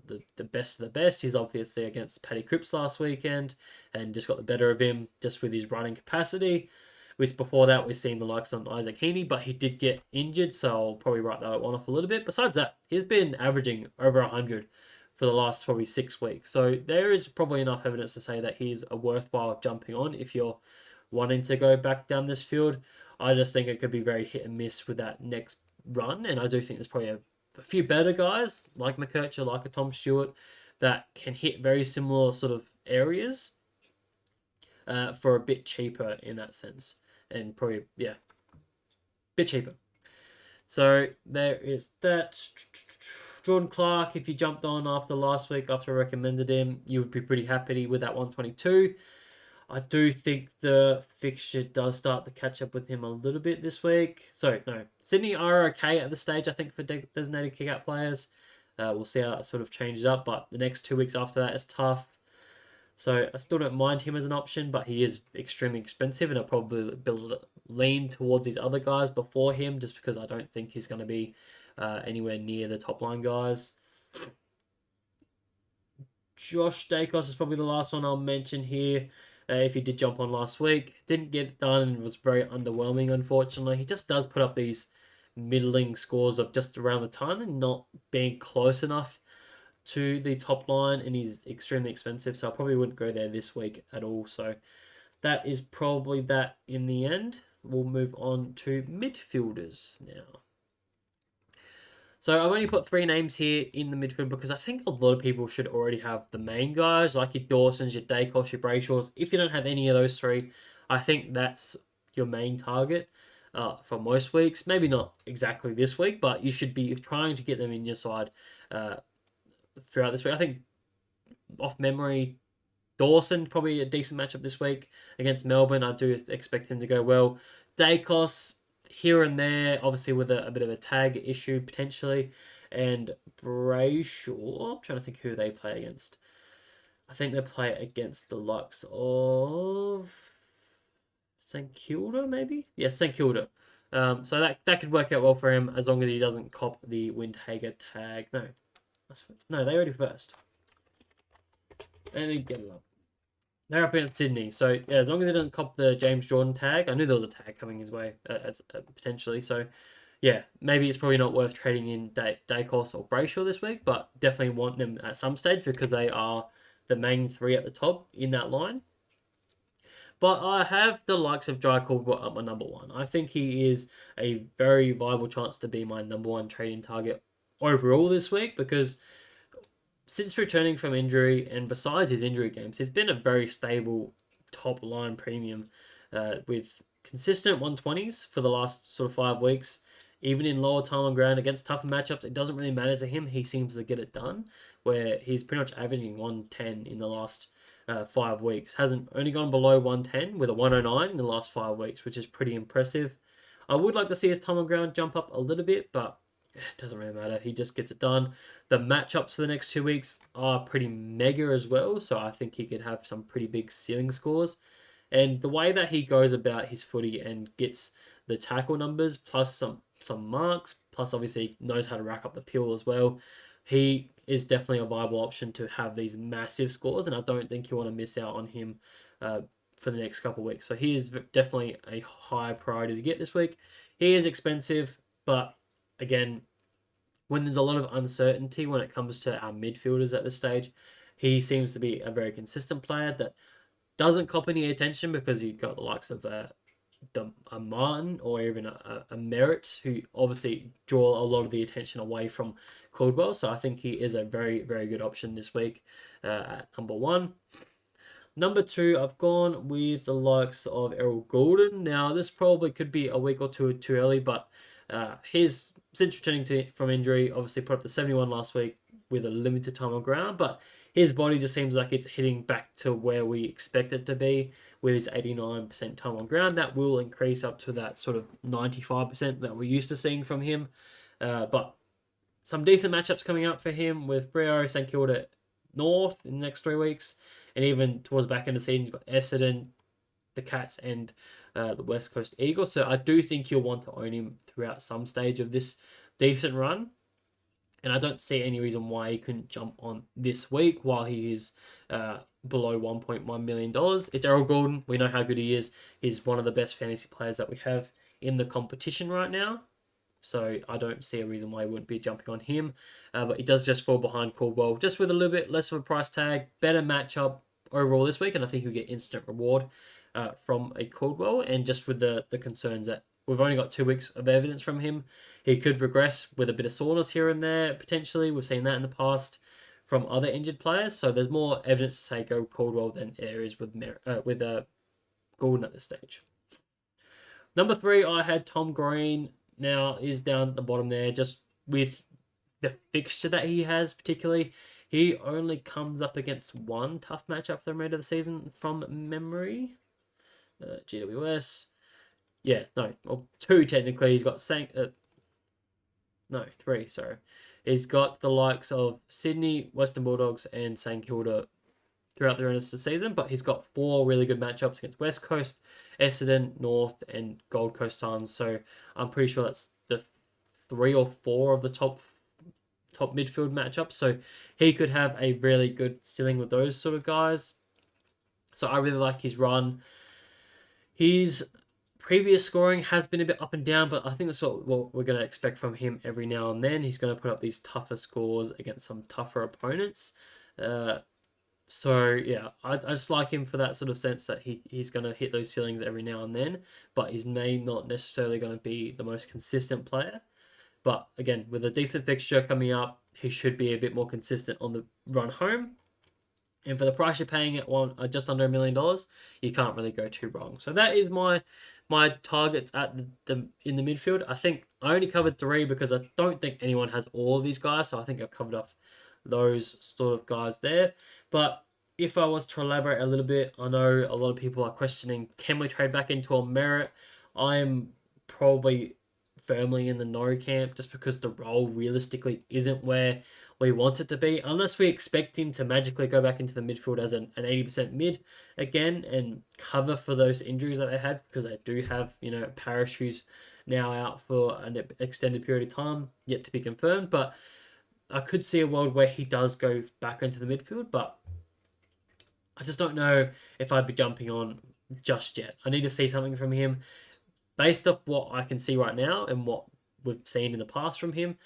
best of the best. He's obviously against Paddy Cripps last weekend and just got the better of him just with his running capacity. Which before that we've seen the likes on Isaac Heaney, but he did get injured, so I'll probably write that one off a little bit. Besides that, he's been averaging over 100 for the last probably 6 weeks. So there is probably enough evidence to say that he's a worthwhile jumping on if you're wanting to go back down this field. I just think it could be very hit and miss with that next run, and I do think there's probably a few better guys like McKercher, like a Tom Stewart, that can hit very similar sort of areas for a bit cheaper in that sense. And probably, yeah, bit cheaper. So there is that. Jordan Clark, if you jumped on after last week, after I recommended him, you would be pretty happy with that 122. I do think the fixture does start to catch up with him a little bit this week. So, no, Sydney are okay at this stage, I think, for designated kick-out players. We'll see how that sort of changes up, but the next 2 weeks after that is tough. So I still don't mind him as an option, but he is extremely expensive, and I'll probably lean towards these other guys before him, just because I don't think he's going to be anywhere near the top line guys. Josh Dacos is probably the last one I'll mention here. If he did jump on last week, didn't get it done and was very underwhelming, unfortunately. He just does put up these middling scores of just around the ton and not being close enough to the top line, and he's extremely expensive, so I probably wouldn't go there this week at all. So that is probably that in the end. We'll move on to midfielders now. So I've only put 3 names here in the midfield because I think a lot of people should already have the main guys, like your Dawsons, your Dacos, your Brayshaws. If you don't have any of those 3, I think that's your main target for most weeks. Maybe not exactly this week, but you should be trying to get them in your side throughout this week. I think, off memory, Dawson probably a decent matchup this week against Melbourne. I do expect him to go well. Dacos, here and there, obviously with a bit of a tag issue potentially. And Brayshaw, I'm trying to think who they play against. I think they play against the likes of St Kilda, maybe? Yeah, St Kilda. So that could work out well for him as long as he doesn't cop the Windhager tag. No, they already first. Let me get it up. They're up against Sydney, so yeah, as long as they don't cop the James Jordan tag, I knew there was a tag coming his way potentially. So yeah, maybe it's probably not worth trading in Dacos or Brayshaw this week, but definitely want them at some stage because they are the main 3 at the top in that line. But I have the likes of Jai Caldwell at my number 1. I think he is a very viable chance to be my number 1 trading target overall this week because since returning from injury and besides his injury games, he's been a very stable top line premium with consistent 120s for the last sort of 5 weeks. Even in lower time on ground against tougher matchups, it doesn't really matter to him. He seems to get it done, where he's pretty much averaging 110 in the last 5 weeks. Hasn't only gone below 110 with a 109 in the last 5 weeks, which is pretty impressive. I would like to see his time on ground jump up a little bit, but it doesn't really matter. He just gets it done. The matchups for the next 2 weeks are pretty mega as well, so I think he could have some pretty big ceiling scores. And the way that he goes about his footy and gets the tackle numbers, plus some marks, plus obviously knows how to rack up the peel as well, he is definitely a viable option to have these massive scores, and I don't think you want to miss out on him for the next couple of weeks. So he is definitely a high priority to get this week. He is expensive, but again, when there's a lot of uncertainty when it comes to our midfielders at this stage, he seems to be a very consistent player that doesn't cop any attention because you've got the likes of a Martin or even a Merritt, who obviously draw a lot of the attention away from Caldwell. So I think he is a very, very good option this week at number 1. Number 2, I've gone with the likes of Errol Goulden. Now, this probably could be a week or two too early, but since returning from injury, obviously put up the 71 last week with a limited time on ground, but his body just seems like it's hitting back to where we expect it to be with his 89% time on ground. That will increase up to that sort of 95% that we're used to seeing from him. But some decent matchups coming up for him with Freo, St Kilda North in the next 3 weeks, and even towards the back end of the season, you've got Essendon, the Cats, and the West Coast Eagles. So I do think you'll want to own him throughout some stage of this decent run. And I don't see any reason why he couldn't jump on this week while he is below $1.1 million. It's Errol Goulden. We know how good he is. He's one of the best fantasy players that we have in the competition right now. So I don't see a reason why he wouldn't be jumping on him. But he does just fall behind Caldwell, just with a little bit less of a price tag. Better matchup overall this week, and I think he'll get instant reward from a Caldwell. And just with the concerns that we've only got 2 weeks of evidence from him, he could regress with a bit of soreness here and there, potentially. We've seen that in the past from other injured players. So there's more evidence to say go Caldwell than there is with Goulden at this stage. Number 3, I had Tom Green. Now is down at the bottom there, just with the fixture that he has particularly. He only comes up against 1 tough matchup for the remainder of the season from memory. GWS. Yeah, no, well, 2 technically. He's got 3, sorry. He's got the likes of Sydney, Western Bulldogs, and St Kilda throughout the rest of the season, but he's got 4 really good matchups against West Coast, Essendon, North, and Gold Coast Suns. So I'm pretty sure that's the 3 or 4 of the top midfield matchups. So he could have a really good ceiling with those sort of guys. So I really like his run. His previous scoring has been a bit up and down, but I think that's what we're going to expect from him every now and then. He's going to put up these tougher scores against some tougher opponents. So yeah, I just like him for that sort of sense that he's going to hit those ceilings every now and then, but he's may not necessarily going to be the most consistent player. But again, with a decent fixture coming up, he should be a bit more consistent on the run home. And for the price you're paying at just under $1 million, you can't really go too wrong. So that is my targets at the in the midfield. I think I only covered 3 because I don't think anyone has all of these guys. So I think I've covered off those sort of guys there. But if I was to elaborate a little bit, I know a lot of people are questioning, can we trade back into a merit? I am probably firmly in the no camp just because the role realistically isn't where we want it to be, unless we expect him to magically go back into the midfield as an 80% mid again and cover for those injuries that they had, because they do have, Parrish, who's now out for an extended period of time, yet to be confirmed. But I could see a world where he does go back into the midfield, but I just don't know if I'd be jumping on just yet. I need to see something from him. Based off what I can see right now and what we've seen in the past from him,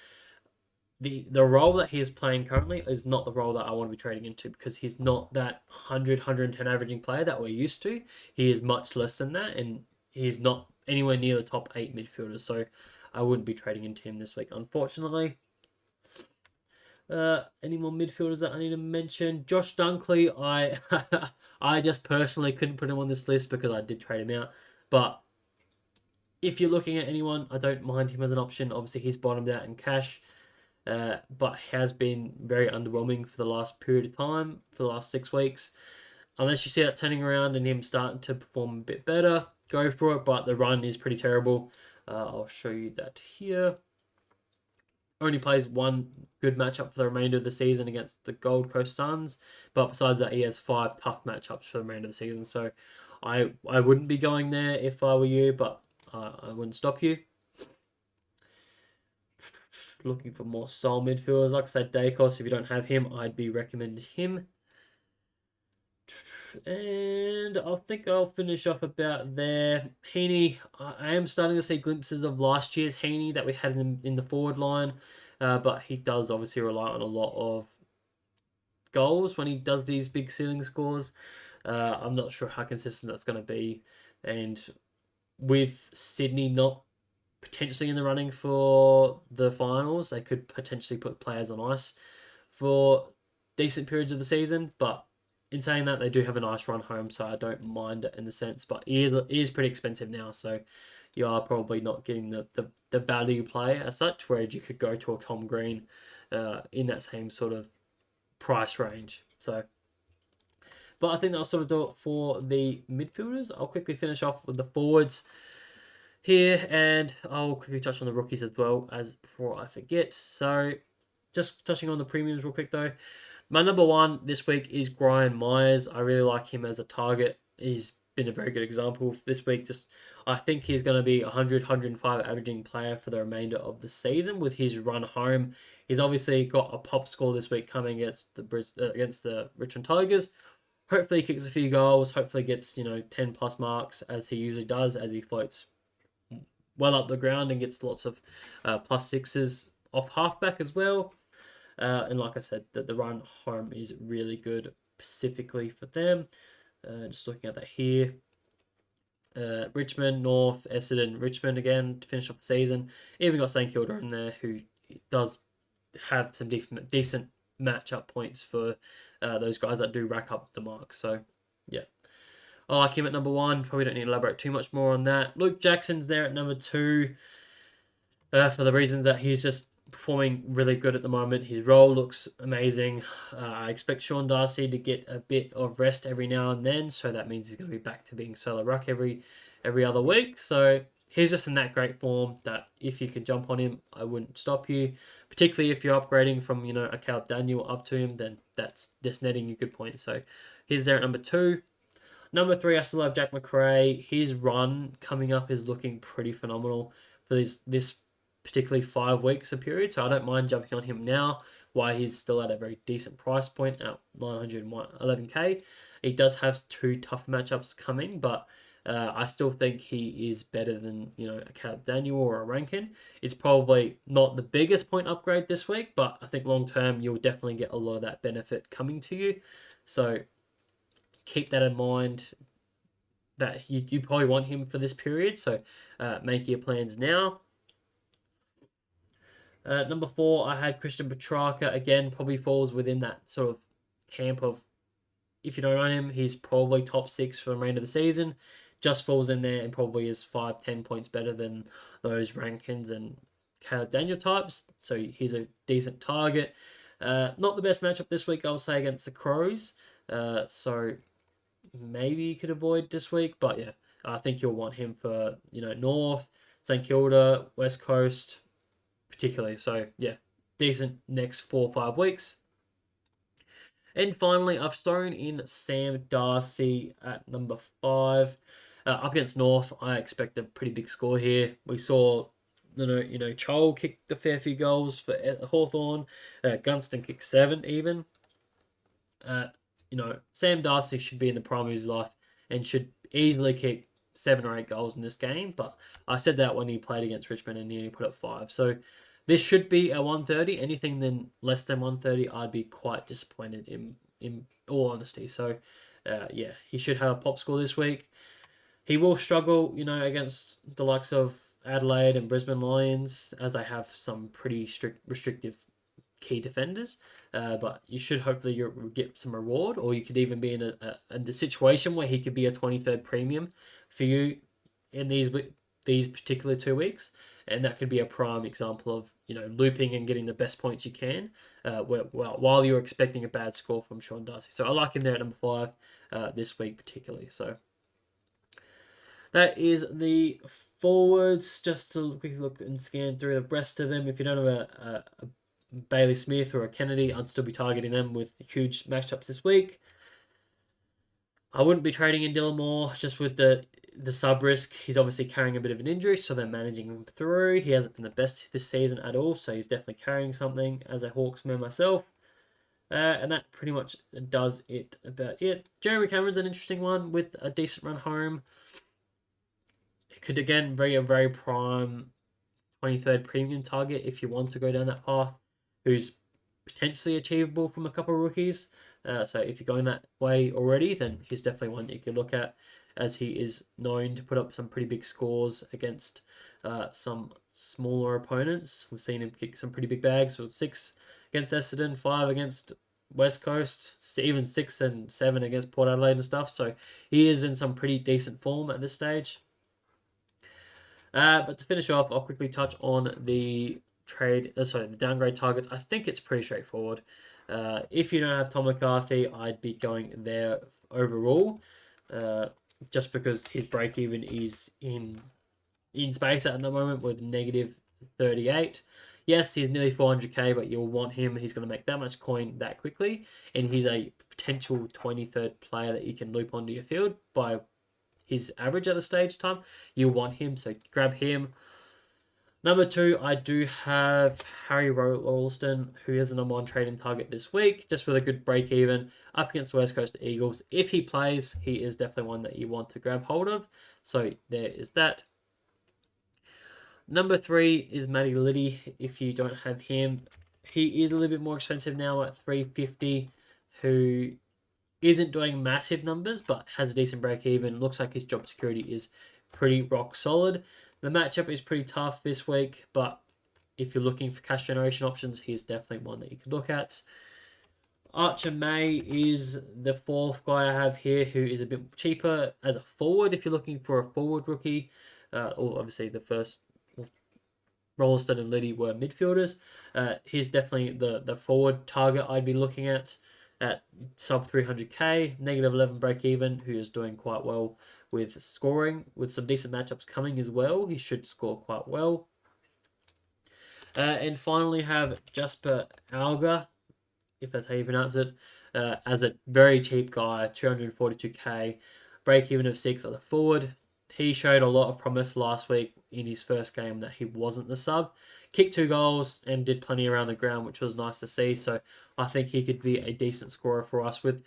the role that he is playing currently is not the role that I want to be trading into, because he's not that 110 averaging player that we're used to. He is much less than that, and he's not anywhere near the top 8 midfielders, so I wouldn't be trading into him this week, unfortunately. Any more midfielders that I need to mention? Josh Dunkley, I just personally couldn't put him on this list because I did trade him out, but if you're looking at anyone, I don't mind him as an option. Obviously, he's bottomed out in cash, but has been very underwhelming for the last period of time, for the last 6 weeks. Unless you see that turning around and him starting to perform a bit better, go for it, but the run is pretty terrible. I'll show you that here. Only plays 1 good matchup for the remainder of the season against the Gold Coast Suns, but besides that, he has 5 tough matchups for the remainder of the season. So I wouldn't be going there if I were you, but I wouldn't stop you. Looking for more sole midfielders. Like I said, Dacos, if you don't have him, I'd be recommending him. And I think I'll finish off about there. Heaney, I am starting to see glimpses of last year's Heaney that we had in the forward line, but he does obviously rely on a lot of goals when he does these big ceiling scores. I'm not sure how consistent that's going to be, and with Sydney not potentially in the running for the finals, they could potentially put players on ice for decent periods of the season. But in saying that, they do have a nice run home, so I don't mind it in the sense. But he is pretty expensive now, so you are probably not getting the value play as such, whereas you could go to a Tom Green in that same sort of price range. So, but I think that'll sort of do it for the midfielders. I'll quickly finish off with the forwards here, and I'll quickly touch on the rookies as well as before I forget. So, just touching on the premiums real quick though. My number 1 this week is Brian Myers. I really like him as a target. He's been a very good example this week. I think he's going to be 105 averaging player for the remainder of the season with his run home. He's obviously got a pop score this week coming against the Richmond Tigers. Hopefully he kicks a few goals. Hopefully gets 10 plus marks as he usually does, as he floats well up the ground and gets lots of +6s off halfback as well. And like I said, the run home is really good specifically for them. Just looking at that here. Richmond, North, Essendon, Richmond again to finish off the season. Even got St Kilda in there, who does have some decent matchup points for those guys that do rack up the marks. So, yeah. I like him at number 1. Probably don't need to elaborate too much more on that. Luke Jackson's there at number 2 for the reasons that he's just performing really good at the moment. His role looks amazing. I expect Sean Darcy to get a bit of rest every now and then, so that means he's going to be back to being solo ruck every other week. So he's just in that great form that if you can jump on him, I wouldn't stop you. particularly if you're upgrading from, a Caleb Daniel up to him, then that's netting you good points. So he's there at number 2. Number 3, I still have Jack McRae. His run coming up is looking pretty phenomenal for this particularly 5 weeks of period. So I don't mind jumping on him now, while he's still at a very decent price point at 911k. He does have 2 tough matchups coming, but I still think he is better than a Caleb Daniel or a Rankin. It's probably not the biggest point upgrade this week, but I think long term you'll definitely get a lot of that benefit coming to you. So keep that in mind, that you probably want him for this period. So make your plans now. Number 4, I had Christian Petrarca. Again, probably falls within that sort of camp of, if you don't own him, he's probably top 6 for the remainder of the season. Just falls in there and probably is 5-10 points better than those Rankins and Caleb Daniel types. So he's a decent target. Not the best matchup this week, I'll say, against the Crows. So maybe you could avoid this week. But yeah, I think you'll want him for, North, St Kilda, West Coast, particularly. So yeah, decent next 4 or 5 weeks. And finally, I've thrown in Sam Darcy at number 5. Up against North, I expect a pretty big score here. We saw, Chol kicked a fair few goals for Hawthorn. Gunston kicked 7 even. Sam Darcy should be in the prime of his life and should easily kick 7 or 8 goals in this game. But I said that when he played against Richmond and he only put up 5. So this should be a 130. Anything less than 130, I'd be quite disappointed in all honesty. So, yeah, he should have a pop score this week. He will struggle, against the likes of Adelaide and Brisbane Lions, as they have some pretty restrictive key defenders. But you should hopefully get some reward, or you could even be in a situation where he could be a 23rd premium for you in these particular 2 weeks. And that could be a prime example of, looping and getting the best points you can while you're expecting a bad score from Sean Darcy. So I like him there at number 5 this week particularly. So that is the forwards. Just to quickly look and scan through the rest of them. If you don't have a Bailey Smith or a Kennedy, I'd still be targeting them with huge matchups this week. I wouldn't be trading in Dylan Moore just with the sub risk. He's obviously carrying a bit of an injury, so they're managing him through. He hasn't been the best this season at all, so he's definitely carrying something as a Hawks man myself. And that pretty much does it about it. Jeremy Cameron's an interesting one with a decent run home. It could again be a very prime 23rd premium target if you want to go down that path, who's potentially achievable from a couple of rookies. So if you're going that way already, then he's definitely one that you can look at, as he is known to put up some pretty big scores against some smaller opponents. We've seen him kick some pretty big bags with 6 against Essendon, 5 against West Coast, even 6 and 7 against Port Adelaide and stuff. So he is in some pretty decent form at this stage. But to finish off, I'll quickly touch on the the downgrade targets. I think it's pretty straightforward. If you don't have Tom McCarthy, I'd be going there overall, just because his break even is in space at the moment with negative 38. Yes, he's nearly 400k, but you'll want him. He's going to make that much coin that quickly, and he's a potential 23rd player that you can loop onto your field by his average at the stage of time. You'll want him, so grab him. Number 2, I do have Harry Ralston, who is the number 1 trading target this week, just with a good break even up against the West Coast Eagles. If he plays, he is definitely one that you want to grab hold of. So there is that. Number 3 is Matty Liddy. If you don't have him, he is a little bit more expensive now at 350, who isn't doing massive numbers, but has a decent break even. Looks like his job security is pretty rock solid. The matchup is pretty tough this week, but if you're looking for cash generation options, he's definitely one that you could look at. Archer May is the 4th guy I have here, who is a bit cheaper as a forward if you're looking for a forward rookie. Or obviously the first Rolston and Liddy were midfielders. He's definitely the forward target I'd be looking at sub 300k, negative 11 break even, who is doing quite well with scoring, with some decent matchups coming as well. He should score quite well. And finally have Jasper Alga, if that's how you pronounce it, as a very cheap guy, 242k, break even of 6 at the forward. He showed a lot of promise last week in his first game that he wasn't the sub. Kicked 2 goals and did plenty around the ground, which was nice to see. So I think he could be a decent scorer for us with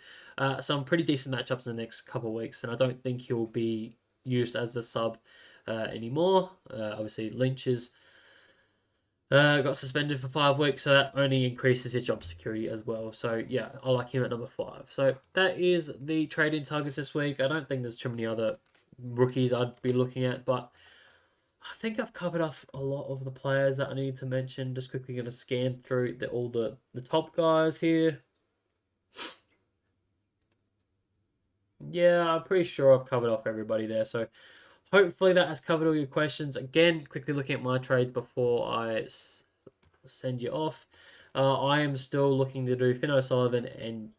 some pretty decent matchups in the next couple of weeks. And I don't think he'll be used as the sub anymore. Obviously, Lynch is got suspended for 5 weeks, so that only increases his job security as well. So yeah, I like him at number 5. So that is the trade-in targets this week. I don't think there's too many other rookies I'd be looking at, but I think I've covered off a lot of the players that I need to mention. Just quickly going to scan through all the top guys here. Yeah, I'm pretty sure I've covered off everybody there. So hopefully that has covered all your questions. Again, quickly looking at my trades before I send you off. I am still looking to do Finn O'Sullivan and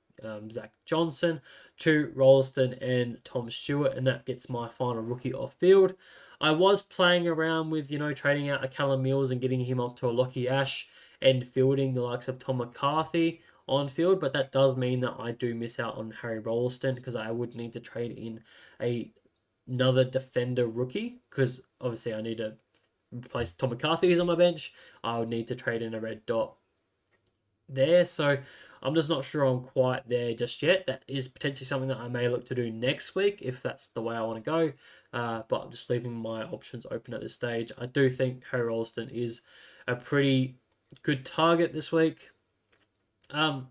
Zach Johnson, to Rolston and Tom Stewart, and that gets my final rookie off field. I was playing around with, trading out a Callum Mills and getting him up to a Lockie Ash and fielding the likes of Tom McCarthy on field, but that does mean that I do miss out on Harry Rolston because I would need to trade in another defender rookie because obviously I need to replace Tom McCarthy who's on my bench. I would need to trade in a red dot there, so I'm just not sure I'm quite there just yet. That is potentially something that I may look to do next week if that's the way I want to go, but I'm just leaving my options open at this stage. I do think Harry Rolston is a pretty good target this week. I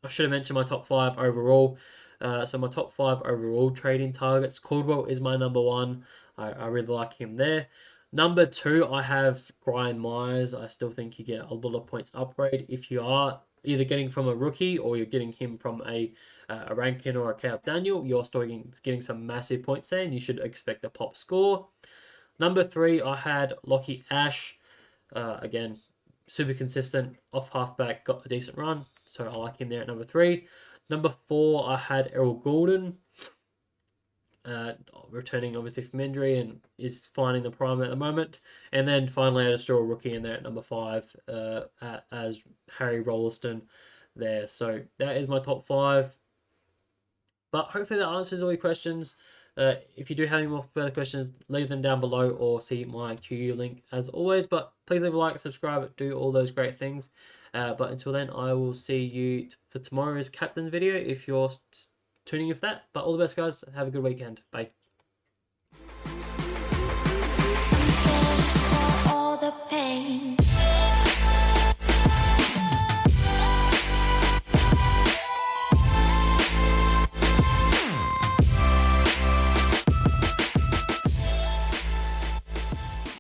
should have mentioned my top 5 overall. So my top 5 overall trading targets. Caldwell is my number 1. I really like him there. Number 2, I have Brian Myers. I still think you get a lot of points upgrade if you are either getting from a rookie or you're getting him from a Rankin or a Caleb Daniel. You're still getting some massive points there, and you should expect a pop score. Number 3, I had Lockie Ash. Again, super consistent off halfback, got a decent run, so I like him there at number 3. Number 4, I had Errol Goulden, returning obviously from injury and is finding the prime at the moment. And then finally, I had a straw rookie in there at number 5 as Harry Rolston there. So that is my top 5. But hopefully that answers all your questions. If you do have any more further questions, leave them down below or see my QU link as always. But please leave a like, subscribe, do all those great things. But until then, I will see you for tomorrow's captain video if you're tuning in for that. But all the best, guys. Have a good weekend. Bye. All the pain.